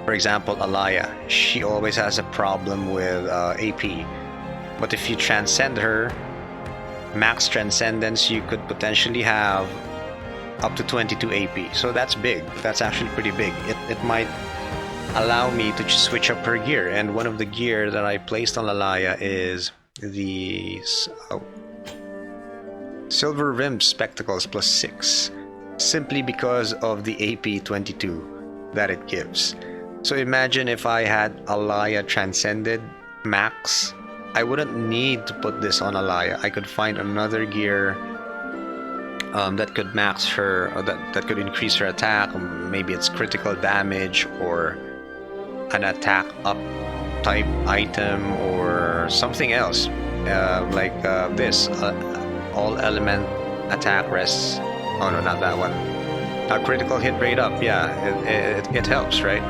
for example, Alaya, she always has a problem with AP. But if you transcend her, max Transcendence, you could potentially have up to 22 AP. So that's big. That's actually pretty big. It might allow me to switch up her gear. And one of the gear that I placed on Alaya is the Silver Rimmed Spectacles +6, simply because of the AP 22 that it gives. So imagine if I had Alaya Transcended max, I wouldn't need to put this on Alaya. I could find another gear that could max her, or that could increase her attack. Maybe it's critical damage or an attack up type item or something else, like this. All element attack rests. Oh no, not that one. Critical hit rate up. Yeah, it helps, right?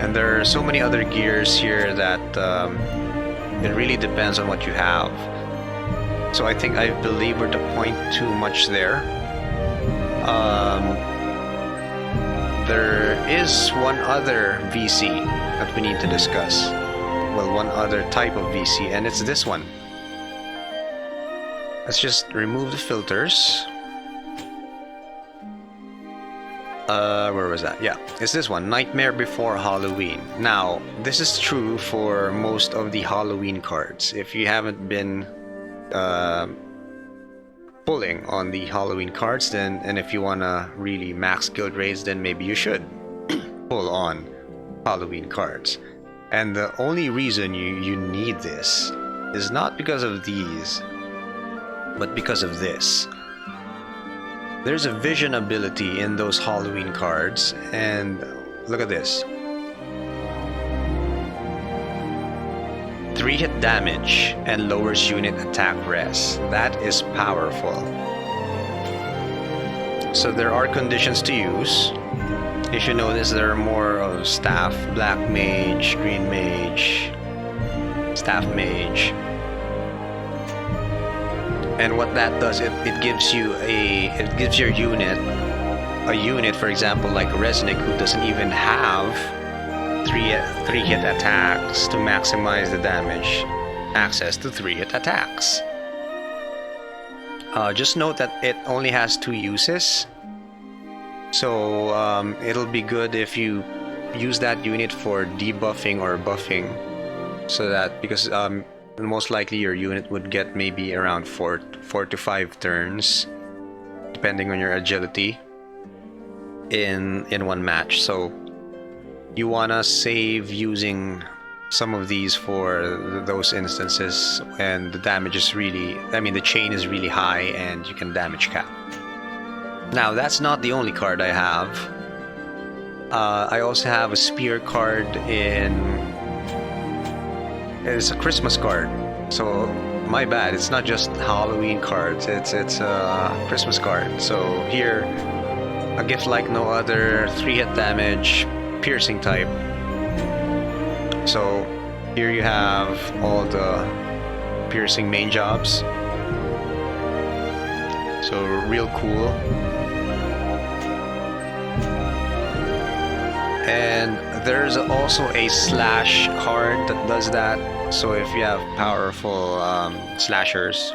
And there are so many other gears here that it really depends on what you have. So I think I've beleaguered the point too much there. There is one other VC that we need to discuss. Well, one other type of VC, and it's this one. Let's just remove the filters. Where was that? Yeah, it's this one, Nightmare Before Halloween. Now, this is true for most of the Halloween cards. If you haven't been pulling on the Halloween cards, then, and if you wanna really max guild raids, then maybe you should pull on Halloween cards. And the only reason you need this is not because of these, but because of this. There's a vision ability in those Halloween cards, and look at this. 3-hit damage and lowers unit attack res. That is powerful. So there are conditions to use. If you notice, there are more of staff, black mage, green mage, staff mage. And what that does, it gives you it gives your unit a unit, for example, like Resnick, who doesn't even have 3-hit attacks to maximize the damage, access to 3-hit attacks. Just note that it only has 2 uses, so it'll be good if you use that unit for debuffing or buffing, so that, because most likely your unit would get maybe around 4 to 5 turns, depending on your agility in one match. So you wanna save using some of these for those instances, and the damage is really, I mean, the chain is really high and you can damage cap. Now, that's not the only card I have. I also have a spear card it's a Christmas card. So, my bad, it's not just Halloween cards, it's a Christmas card. So here, a gift like no other, 3-hit damage, piercing type. So here you have all the piercing main jobs. So real cool. And there's also a slash card that does that. So if you have powerful slashers,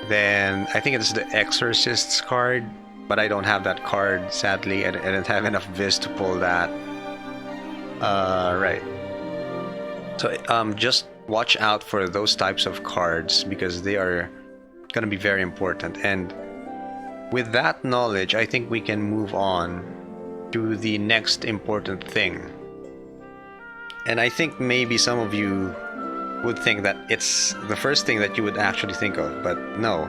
then I think it's the Exorcist's card, but I don't have that card, sadly. I didn't have enough Viz to pull that. Right. So just watch out for those types of cards, because they are going to be very important. And with that knowledge, I think we can move on to the next important thing. And I think maybe some of you would think that it's the first thing that you would actually think of, but no.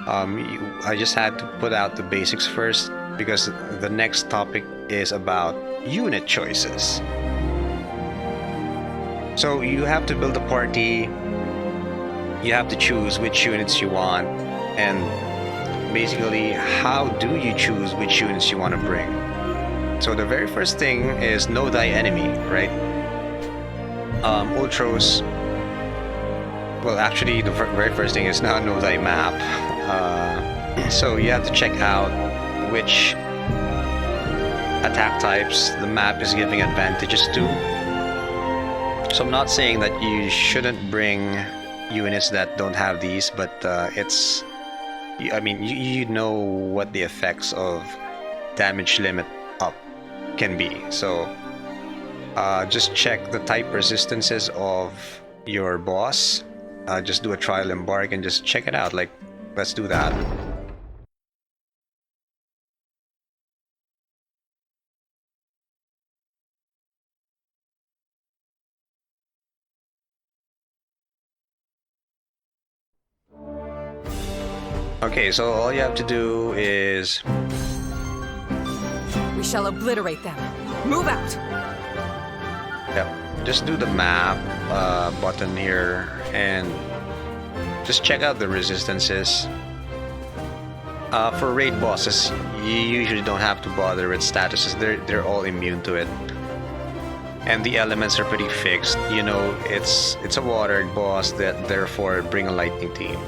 I just had to put out the basics first, because the next topic is about unit choices. So you have to build a party, you have to choose which units you want, and basically, how do you choose which units you want to bring? So the very first thing is know thy enemy, right? Ultros, well, actually the very first thing is now know thy map. So you have to check out which attack types the map is giving advantages to. So I'm not saying that you shouldn't bring units that don't have these, but it's, I mean, you know what the effects of damage limit up can be. So just check the type resistances of your boss. Just do a trial embark and just check it out. Like, let's do that. Okay, so all you have to do is... We shall obliterate them. Move out! Yep, just do the map button here and just check out the resistances. For raid bosses, you usually don't have to bother with statuses. They're all immune to it. And the elements are pretty fixed. You know, it's a watered boss, that therefore bring a lightning team.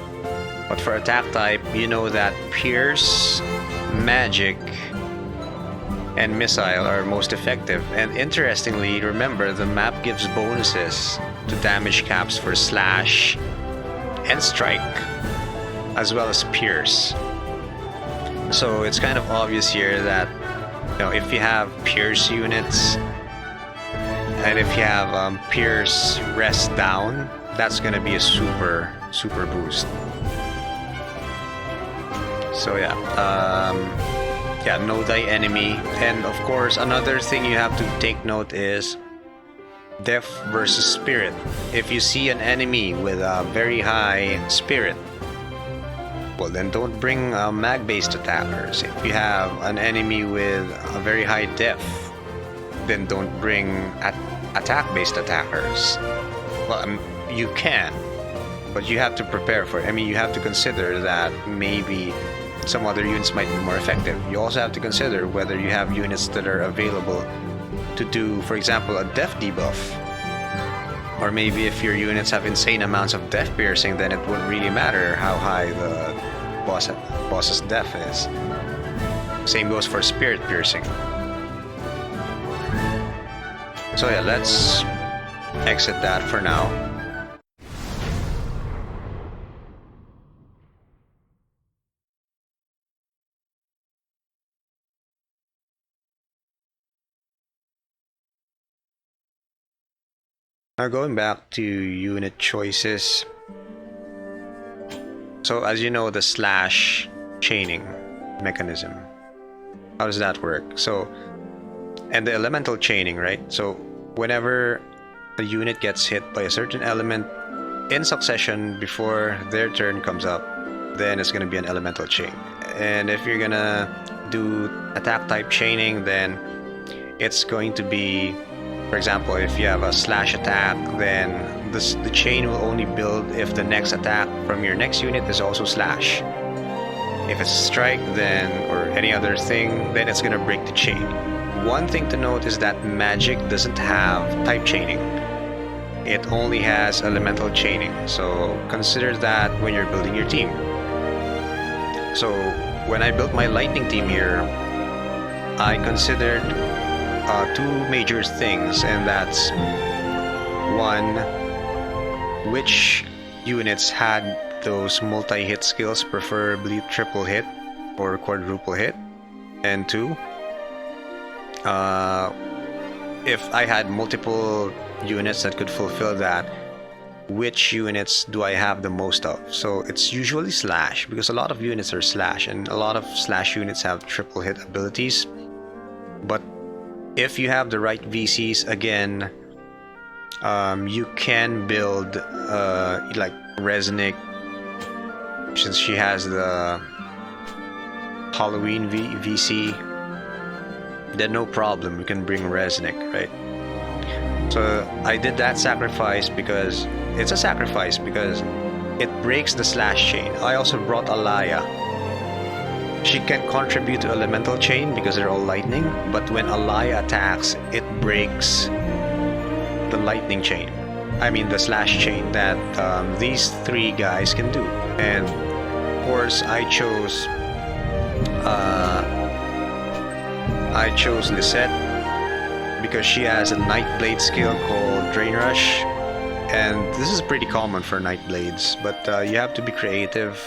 But for attack type, you know that Pierce, Magic, and Missile are most effective. And interestingly, remember, the map gives bonuses to damage caps for Slash and Strike, as well as Pierce. So it's kind of obvious here that, you know, if you have Pierce units, and if you have Pierce rest down, that's gonna be a super boost. So yeah, know thy enemy. And of course, another thing you have to take note is Death versus Spirit. If you see an enemy with a very high Spirit, well then don't bring mag-based attackers. If you have an enemy with a very high Death, then don't bring attack-based attackers. Well, you can, but you have to prepare for it. I mean, you have to consider that maybe some other units might be more effective. You also have to consider whether you have units that are available to do, for example, a death debuff. Or maybe if your units have insane amounts of death piercing, then it wouldn't really matter how high the boss's death is. Same goes for spirit piercing. So yeah, let's exit that for now. Now going back to unit choices. So as you know, the slash chaining mechanism. How does that work? So, and the elemental chaining, right? So whenever a unit gets hit by a certain element in succession before their turn comes up, then it's going to be an elemental chain. And if you're gonna do attack type chaining, then it's going to be, for example, if you have a slash attack, then the chain will only build if the next attack from your next unit is also slash. If it's a strike, then, or any other thing, then it's gonna break the chain. One thing to note is that magic doesn't have type chaining. It only has elemental chaining. So consider that when you're building your team. So when I built my lightning team here, I considered two major things, and that's one, which units had those multi-hit skills, preferably triple hit or quadruple hit, and two, if I had multiple units that could fulfill that, which units do I have the most of? So it's usually slash, because a lot of units are slash, and a lot of slash units have triple hit abilities. But if you have the right VCs, again, you can build like Resnick, since she has the Halloween VC, then no problem, you can bring Resnick, right? So I did that sacrifice because it's a sacrifice because it breaks the slash chain. I also brought Alaya. She can contribute to elemental chain because they're all lightning, but when Alaya attacks, it breaks the lightning chain. I mean the slash chain that these three guys can do. And of course, I chose Lisette because she has a Nightblade skill called Drain Rush, and this is pretty common for Nightblades, but you have to be creative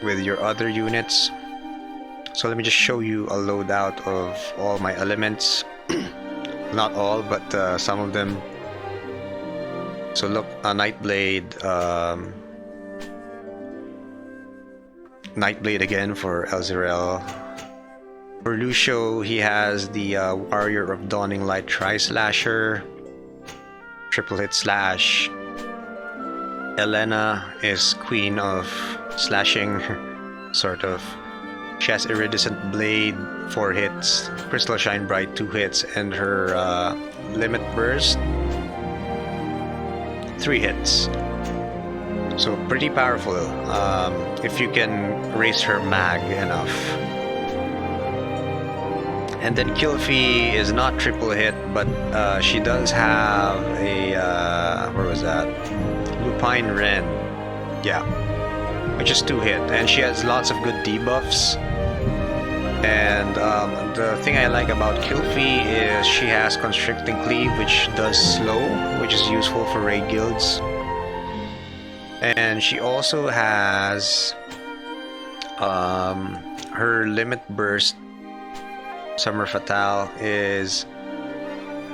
with your other units. So let me just show you a loadout of all my elements. Not all, but some of them. So look, a Nightblade, Nightblade again for Elzerel. For Lucio, he has the Warrior of Dawning Light Tri-Slasher, triple hit slash. Elena is Queen of Slashing, sort of. She has Iridescent Blade, 4 hits, Crystal Shine Bright, 2 hits, and her Limit Burst, 3 hits. So pretty powerful if you can raise her mag enough. And then Kilfi is not triple hit, but she does have a where was that? Lupine Wren, yeah, which is 2 hit, and she has lots of good debuffs. And the thing I like about Kilfi is she has Constricting Cleave, which does slow, which is useful for raid guilds. And she also has her Limit Burst Summer Fatale is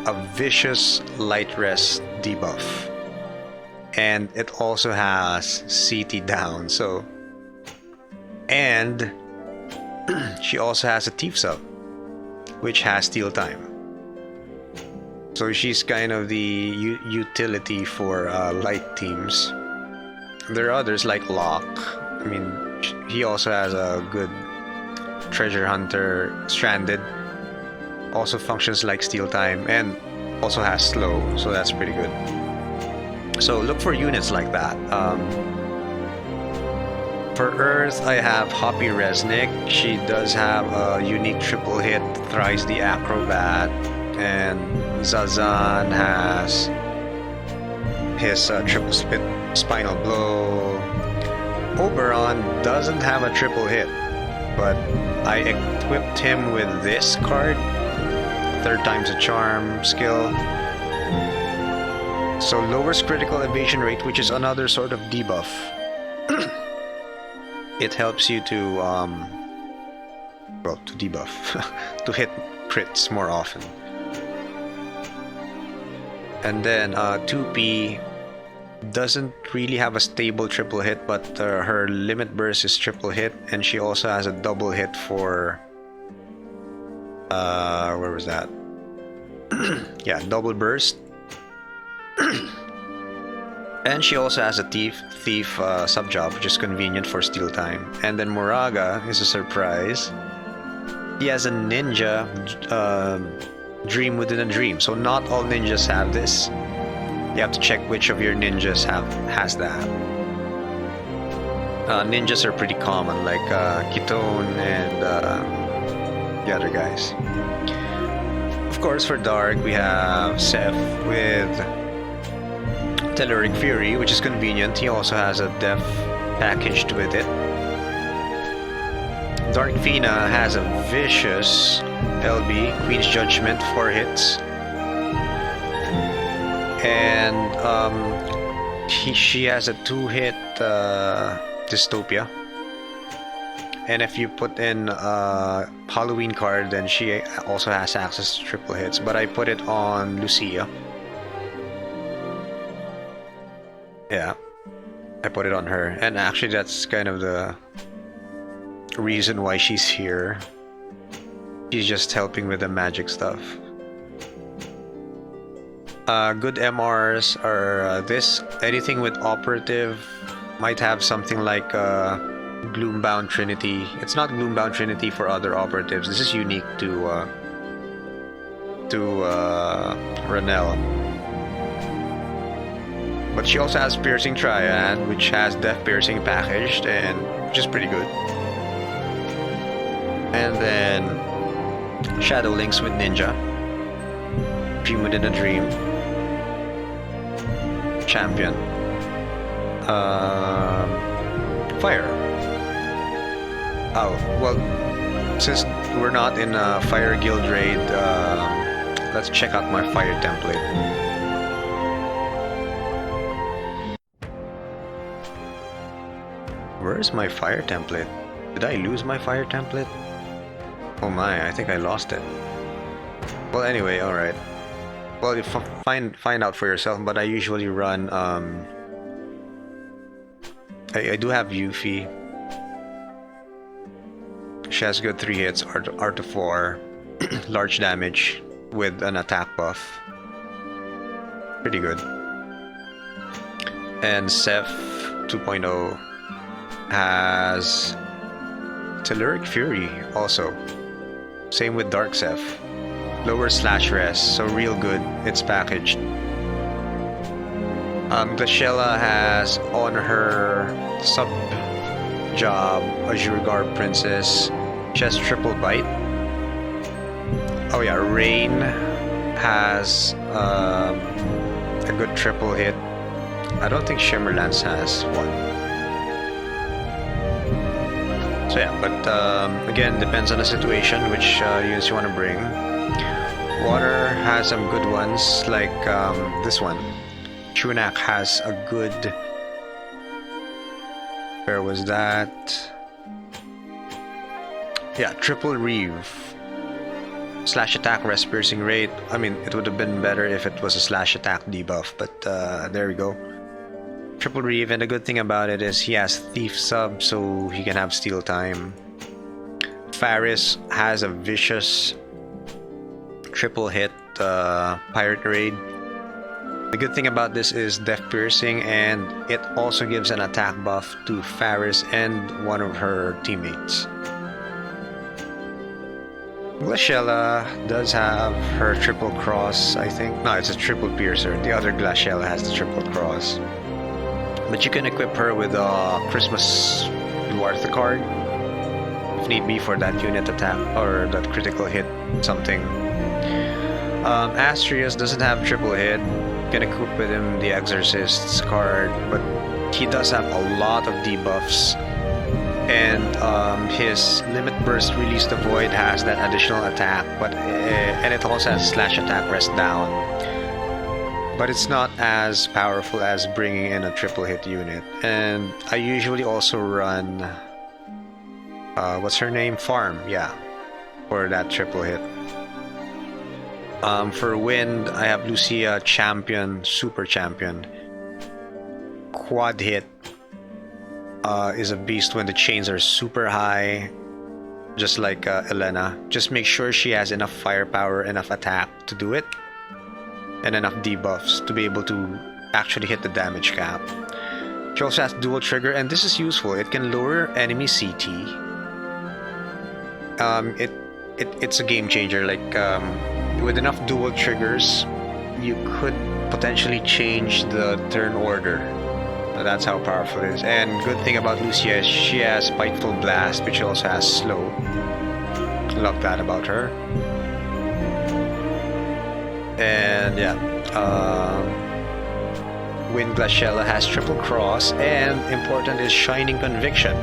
a vicious light rest debuff, and it also has CT down. So, and she also has a thief sub, which has steal time. So she's kind of the utility for light teams. There are others like Locke. I mean, he also has a good treasure hunter. Stranded also functions like steal time and also has slow, so that's pretty good. So look for units like that. For Earth, I have Hoppy Resnick. She does have a unique triple hit, Thrice the Acrobat, and Zazan has his triple spinal blow. Oberon doesn't have a triple hit, but I equipped him with this card, 3rd time's a charm skill. So lowers critical evasion rate, which is another sort of debuff. It helps you to well, to debuff, to hit crits more often. And then 2P doesn't really have a stable triple hit, but her limit burst is triple hit, and she also has a double hit for where was that? Yeah, double burst. And she also has a thief sub job, which is convenient for steal time. And then Moraga is a surprise. He has a ninja dream within a dream. So not all ninjas have this. You have to check which of your ninjas has that. Ninjas are pretty common, like Ketone and the other guys. Of course, for Dark, we have Seth with Telluric Fury, which is convenient. He also has a Def packaged with it. Dark Vina has a vicious LB, Queen's Judgment, 4 hits. And she has a 2-hit Dystopia. And if you put in a Halloween card, then she also has access to triple hits. But I put it on Lucia. Yeah, I put it on her. And actually that's kind of the reason why she's here. She's just helping with the magic stuff. Good MRs are this. Anything with operative might have something like Gloombound Trinity. It's not Gloombound Trinity for other operatives. This is unique to Ranel. But she also has Piercing Triad, which has Death Piercing packaged, and which is pretty good. And then Shadow Links with Ninja, Dream Within a Dream, Champion, Fire. Oh, well, since we're not in a Fire Guild raid, let's check out my Fire template. Where's my Fire template? Did I lose my Fire template? Oh my, I think I lost it. Well, anyway, alright. Well, you find out for yourself, but I usually run, I do have Yuffie. She has good 3 hits, R to 4, large damage with an attack buff. Pretty good. And Seth 2.0 has Telluric Fury also. Same with Dark Seth. Lower slash rest, so real good. It's packaged. Glashella has on her sub job Azure Garb Princess. She has triple bite. Oh yeah, Rain has a good triple hit. I don't think Shimmerlance has one. So yeah, but again, depends on the situation, which units you want to bring. Water has some good ones, like this one. Chunak has a good... Where was that? Yeah, triple Reeve. Slash attack, rest piercing rate. I mean, it would have been better if it was a slash attack debuff, but there we go. Triple Reeve, and the good thing about it is he has Thief sub, so he can have steal time. Faris has a vicious triple hit pirate raid. The good thing about this is death piercing, and it also gives an attack buff to Faris and one of her teammates. Glaciella does have her triple cross, I think. No, it's a triple piercer. The other Glaciella has the triple cross. But you can equip her with a Christmas Dwarf card if need be for that unit attack or that critical hit something. Astrius doesn't have triple hit. You can equip with him the Exorcist's card, but he does have a lot of debuffs. And his Limit Burst Release the Void has that additional attack, but and it also has Slash Attack Rest Down. But it's not as powerful as bringing in a triple hit unit. And I usually also run what's her name? Farm, yeah, for that triple hit. For Wind, I have Lucia Champion, Super Champion. Quad hit is a beast when the chains are super high, just like Elena. Just make sure she has enough firepower, enough attack to do it, and enough debuffs to be able to actually hit the damage cap. She also has dual trigger, and this is useful. It can lower enemy CT. It's a game changer. Like with enough dual triggers, you could potentially change the turn order. That's how powerful it is. And good thing about Lucia is she has Spiteful Blast, which also has slow. Love that about her. And yeah, Wind Glaciella has Triple Cross, and important is Shining Conviction.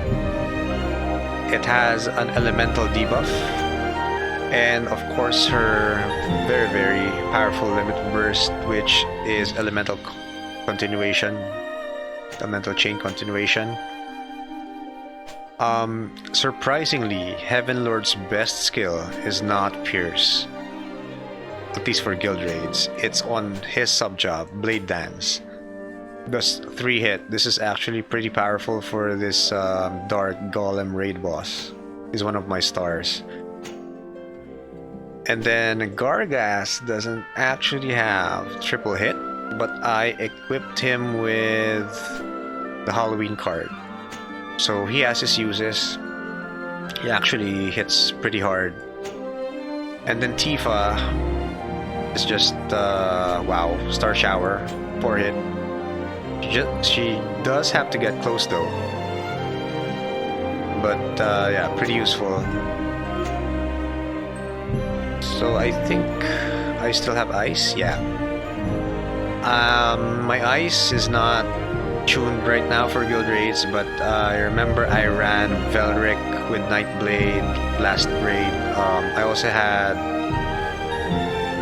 It has an elemental debuff, and of course her very, very powerful Limit Burst, which is elemental continuation, elemental chain continuation. Surprisingly, Heaven Lord's best skill is not Pierce, at least for guild raids. It's on his sub-job, Blade Dance. Does 3 hit. This is actually pretty powerful for this Dark Golem raid boss. He's one of my stars. And then Gargas doesn't actually have triple hit, but I equipped him with the Halloween card. So he has his uses. He actually hits pretty hard. And then Tifa is just wow, Star Shower, 4 hit. She does have to get close though, but yeah, pretty useful. So I think I still have ice. Yeah, my ice is not tuned right now for guild raids, but I remember I ran Velric with Nightblade last raid. I also had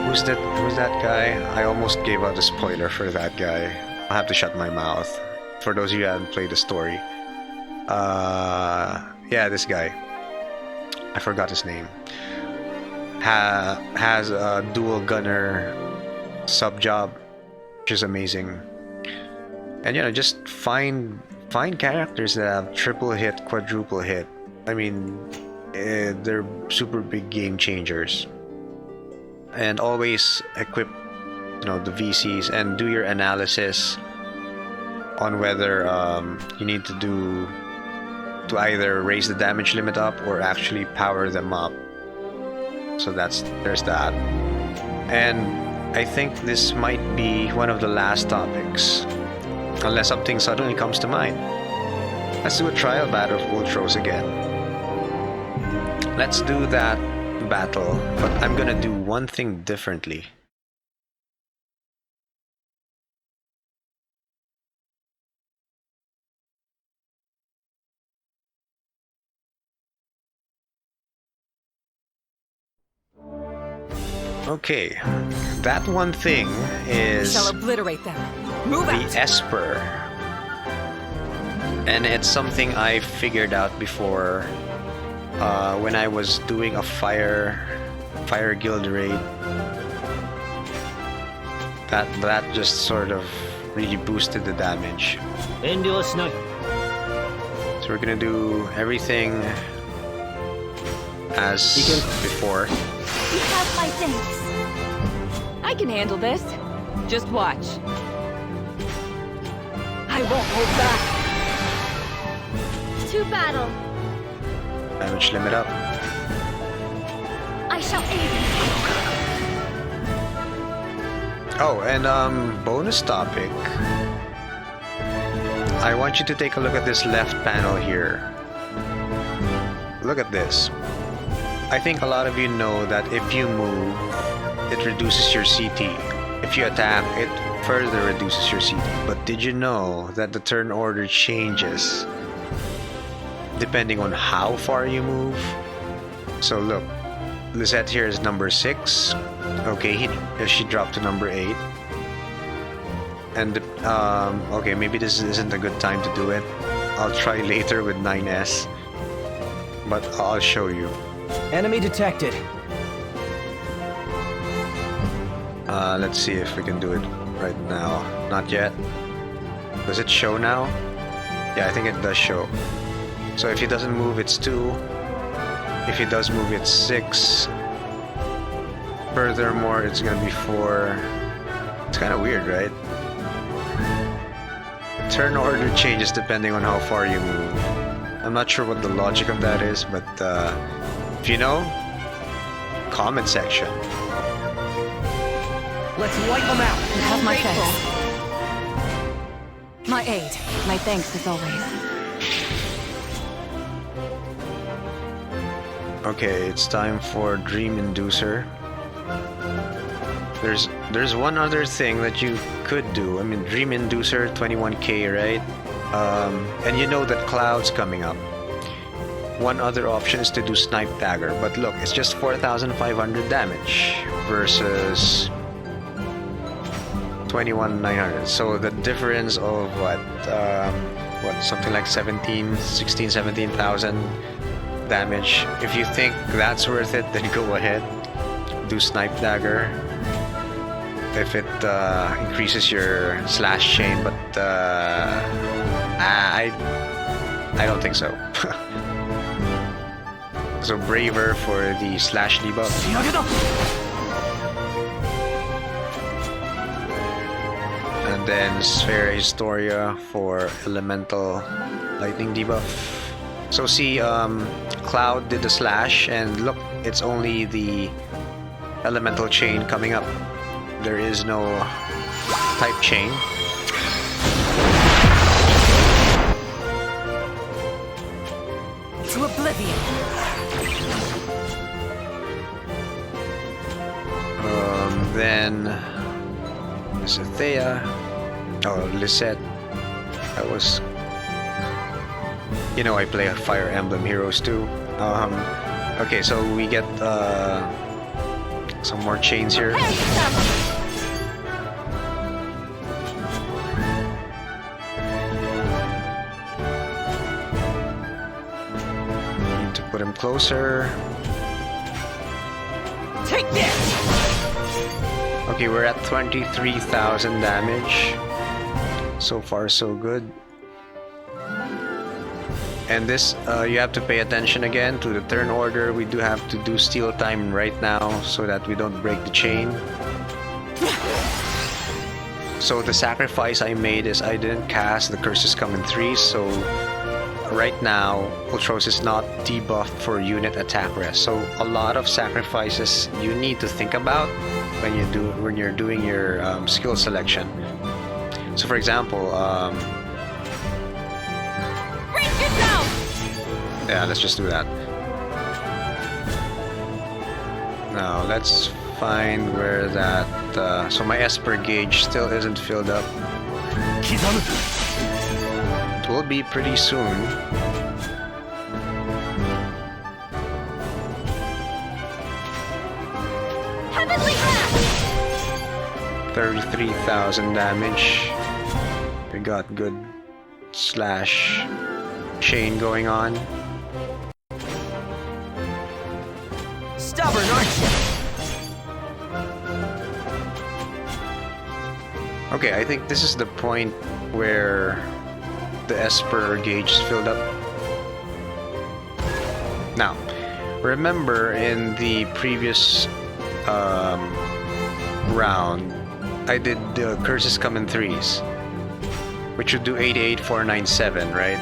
who's that guy? I almost gave out a spoiler for that guy. I'll have to shut my mouth. For those of you who haven't played the story. Yeah, this guy. I forgot his name. Has a dual gunner sub job, which is amazing. And you know, just find characters that have triple hit, quadruple hit. I mean, they're super big game changers. And always equip, you know, the VCs and do your analysis on whether you need to either raise the damage limit up or actually power them up. So there's that. And I think this might be one of the last topics, unless something suddenly comes to mind. Let's do a trial battle of Ultros again. Let's do that battle, but I'm gonna do one thing differently. Okay, that one thing is Shall obliterate them. Move the out. Esper, and it's something I figured out before when I was doing a fire guild raid. That just sort of really boosted the damage. So we're gonna do everything as before. You have my thanks. I can handle this. Just watch. I won't hold back. To battle. Damage limit up. I shall aid you. Oh, and bonus topic. I want you to take a look at this left panel here. Look at this. I think a lot of you know that if you move, it reduces your CT. If you attack, it further reduces your CT. But did you know that the turn order changes depending on how far you move? So look, Lisette here is number 6. Okay, she dropped to number 8. And okay, maybe this isn't a good time to do it. I'll try later with 9S, but I'll show you. Enemy detected. Let's see if we can do it right now. Not yet. Does it show now? Yeah, I think it does show. So if he doesn't move, it's 2. If he does move, it's 6. Furthermore, it's gonna be 4. It's kind of weird, right? Turn order changes depending on how far you move. I'm not sure what the logic of that is, but if you know, comment section. Let's wipe them out. You have my thanks. My aid. My thanks as always. Okay, it's time for Dream Inducer. There's one other thing that you could do. I mean, Dream Inducer, 21k, right? And you know that Cloud's coming up. One other option is to do Snipe Dagger, but look, it's just 4,500 damage versus 21,900. So the difference of what, something like 17,000 damage. If you think that's worth it, then go ahead, do Snipe Dagger. If it increases your slash chain, but I don't think so. So Braver for the slash debuff. And then Sphere Historia for elemental lightning debuff. So see, Cloud did the slash, and look, it's only the elemental chain coming up. There is no type chain. To oblivion. Then Thea. Oh, Lisette. That was. You know, I play Fire Emblem Heroes too. Okay, so we get some more chains here. Need to put him closer. Take this! Okay, we're at 23,000 damage. So far, so good. And this, you have to pay attention again to the turn order. We do have to do steal time right now so that we don't break the chain. So the sacrifice I made is I didn't cast the Curses Come in 3, so right now Ultros is not debuffed for unit attack rest. So a lot of sacrifices you need to think about when you're doing your skill selection. So for example, yeah, let's just do that. Now let's find where that. So my Esper gauge still isn't filled up. It will be pretty soon. Heavenly Hat! 33,000 damage. We got good slash chain going on. Stubborn, aren't you? Okay, I think this is the point where the Esper gauge is filled up. Now, remember in the previous round, I did the curses come in threes, which would do 88,497, right?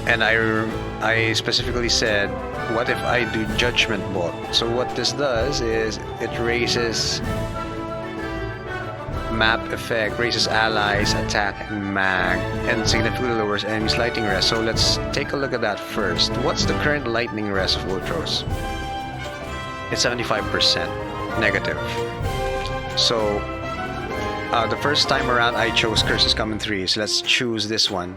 And I specifically said, what if I do Judgment Bolt? So what this does is it raises map effect, raises allies, attack, and mag, and significantly lowers enemies' lightning rest. So let's take a look at that first. What's the current lightning rest of Ultros? It's 75% negative. So the first time around I chose curses come in threes. Let's choose this one.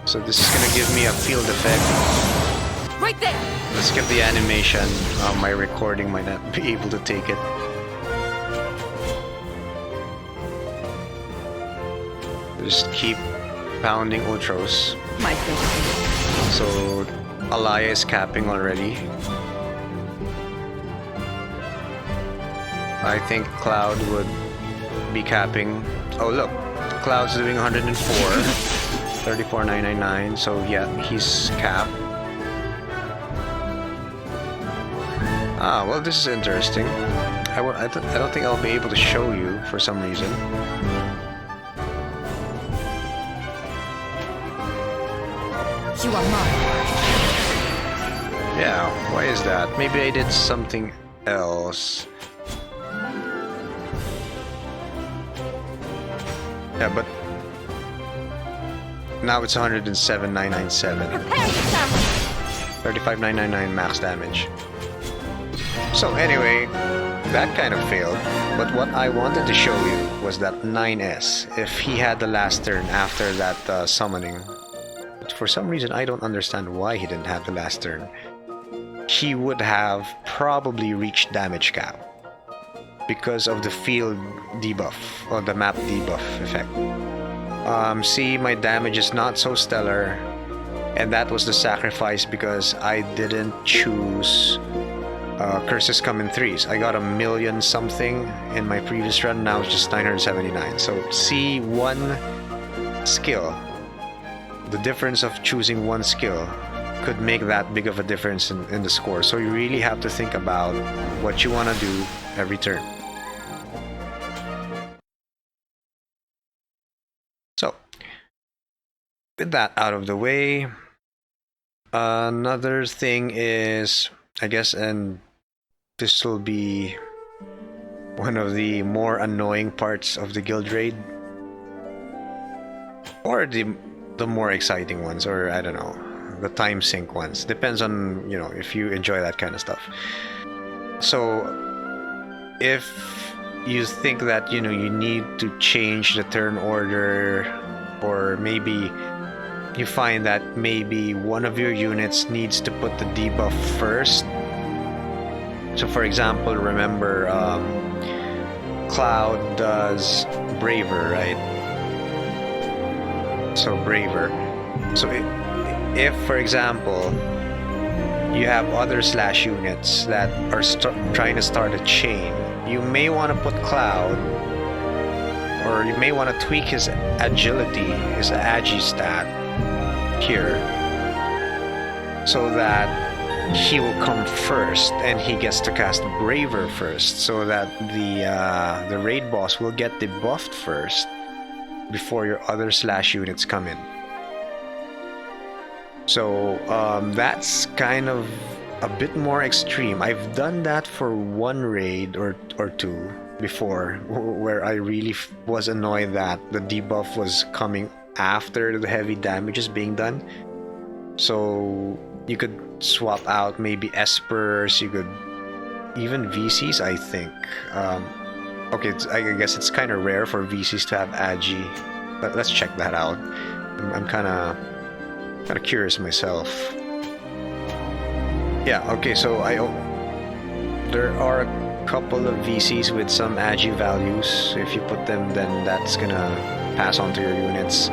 So this is gonna give me a field effect. Right there! Let's skip the animation. My recording might not be able to take it. Just keep pounding Ultros. My favorite. So Alaya is capping already. I think Cloud would be capping. Oh look, Cloud's doing 104. 34,999. So yeah, he's capped. Ah, well, this is interesting. I don't think I'll be able to show you for some reason. You are mine. Yeah, why is that? Maybe I did something else. Yeah, but now it's 107,997. Prepare yourself. 35,999 max damage. So anyway, that kind of failed, but what I wanted to show you was that 9S, if he had the last turn after that summoning, but for some reason I don't understand why he didn't have the last turn, he would have probably reached damage cap because of the field debuff, or the map debuff effect. See, my damage is not so stellar, and that was the sacrifice because I didn't choose curses come in threes. I got 1,000,000 something in my previous run, now it's just 979. So see, one skill, the difference of choosing one skill could make that big of a difference in the score. So you really have to think about what you want to do every turn. So with that out of the way, another thing is, I guess, and this will be one of the more annoying parts of the guild raid, or the more exciting ones, or I don't know, the time sink ones. Depends on, you know, if you enjoy that kind of stuff. So if you think that, you know, you need to change the turn order, or maybe you find that maybe one of your units needs to put the debuff first. So for example, remember Cloud does Braver, right? So Braver. So if for example you have other slash units that are trying to start a chain, you may want to put Cloud, or you may want to tweak his agility, his agi stat here, so that he will come first and he gets to cast Braver first, so that the raid boss will get debuffed first before your other slash units come in. So that's kind of a bit more extreme. I've done that for one raid or two before, where I really was annoyed that the debuff was coming after the heavy damage is being done. So you could swap out maybe espers, you could even VCs, I think. Okay, I guess it's kind of rare for VCs to have agi, but let's check that out. I'm kind of curious myself. Yeah, okay, so there are a couple of VCs with some agi values. If you put them, then that's gonna pass on to your units.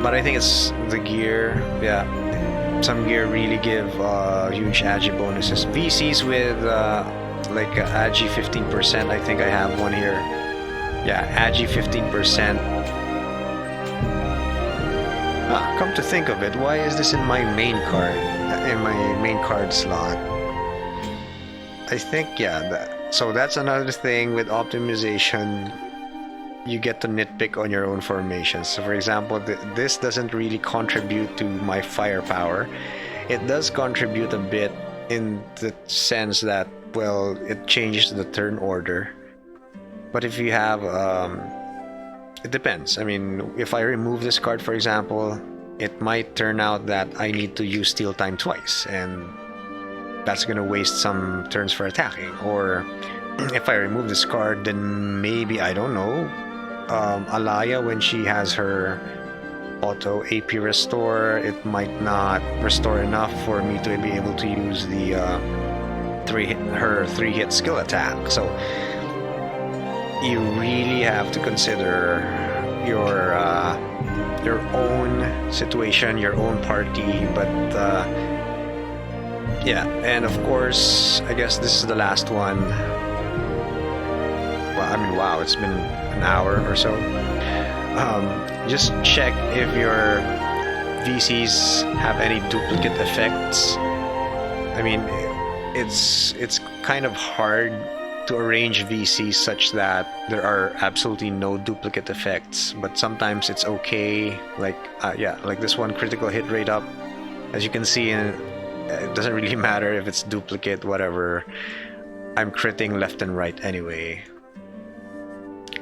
But I think it's the gear. Yeah, some gear really give huge agi bonuses. VCs with like agi 15%. I think I have one here. Yeah, agi 15%. Come to think of it, why is this in my main card? In my main card slot? I think, yeah, so that's another thing with optimization. You get to nitpick on your own formations. So for example, this doesn't really contribute to my firepower. It does contribute a bit in the sense that, well, it changes the turn order. But if you have, it depends. I mean, if I remove this card, for example, it might turn out that I need to use steal time twice, and that's gonna waste some turns for attacking. Or if I remove this card, then maybe, I don't know, Alaya, when she has her auto AP restore, it might not restore enough for me to be able to use the her 3-hit skill attack. So you really have to consider your own situation, your own party. But yeah, and of course, I guess this is the last one. Well, I mean, wow, it's been an hour or so. Just check if your VCs have any duplicate effects. I mean, it's kind of hard to arrange VCs such that there are absolutely no duplicate effects, but sometimes it's okay. Like yeah, like this one, critical hit rate up. As you can see, it doesn't really matter if it's duplicate, whatever. I'm critting left and right anyway.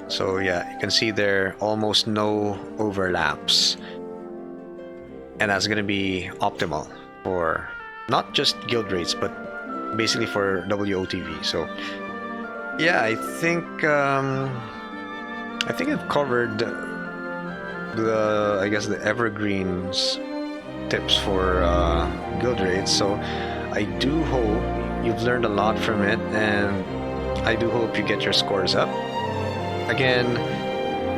So yeah, you can see there almost no overlaps, and that's gonna be optimal for not just guild rates, but basically for WOTV. So yeah, I think I've covered the evergreens tips for guild rates. So I do hope you've learned a lot from it, and I do hope you get your scores up. Again,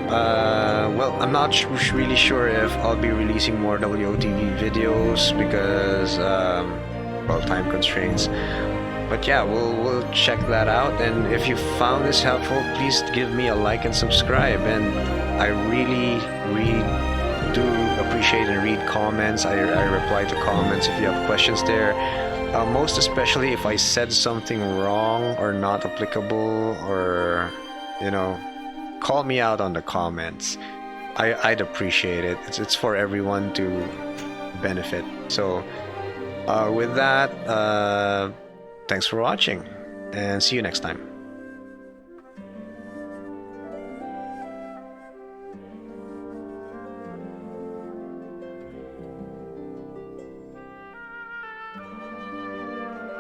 well, I'm not really sure if I'll be releasing more WOTV videos because, well, time constraints. But yeah, we'll check that out. And if you found this helpful, please give me a like and subscribe. And I really do appreciate and read comments. I reply to comments if you have questions there. Most especially if I said something wrong or not applicable, or, you know, call me out on the comments. I'd appreciate it. It's for everyone to benefit. So with that, thanks for watching, and see you next time.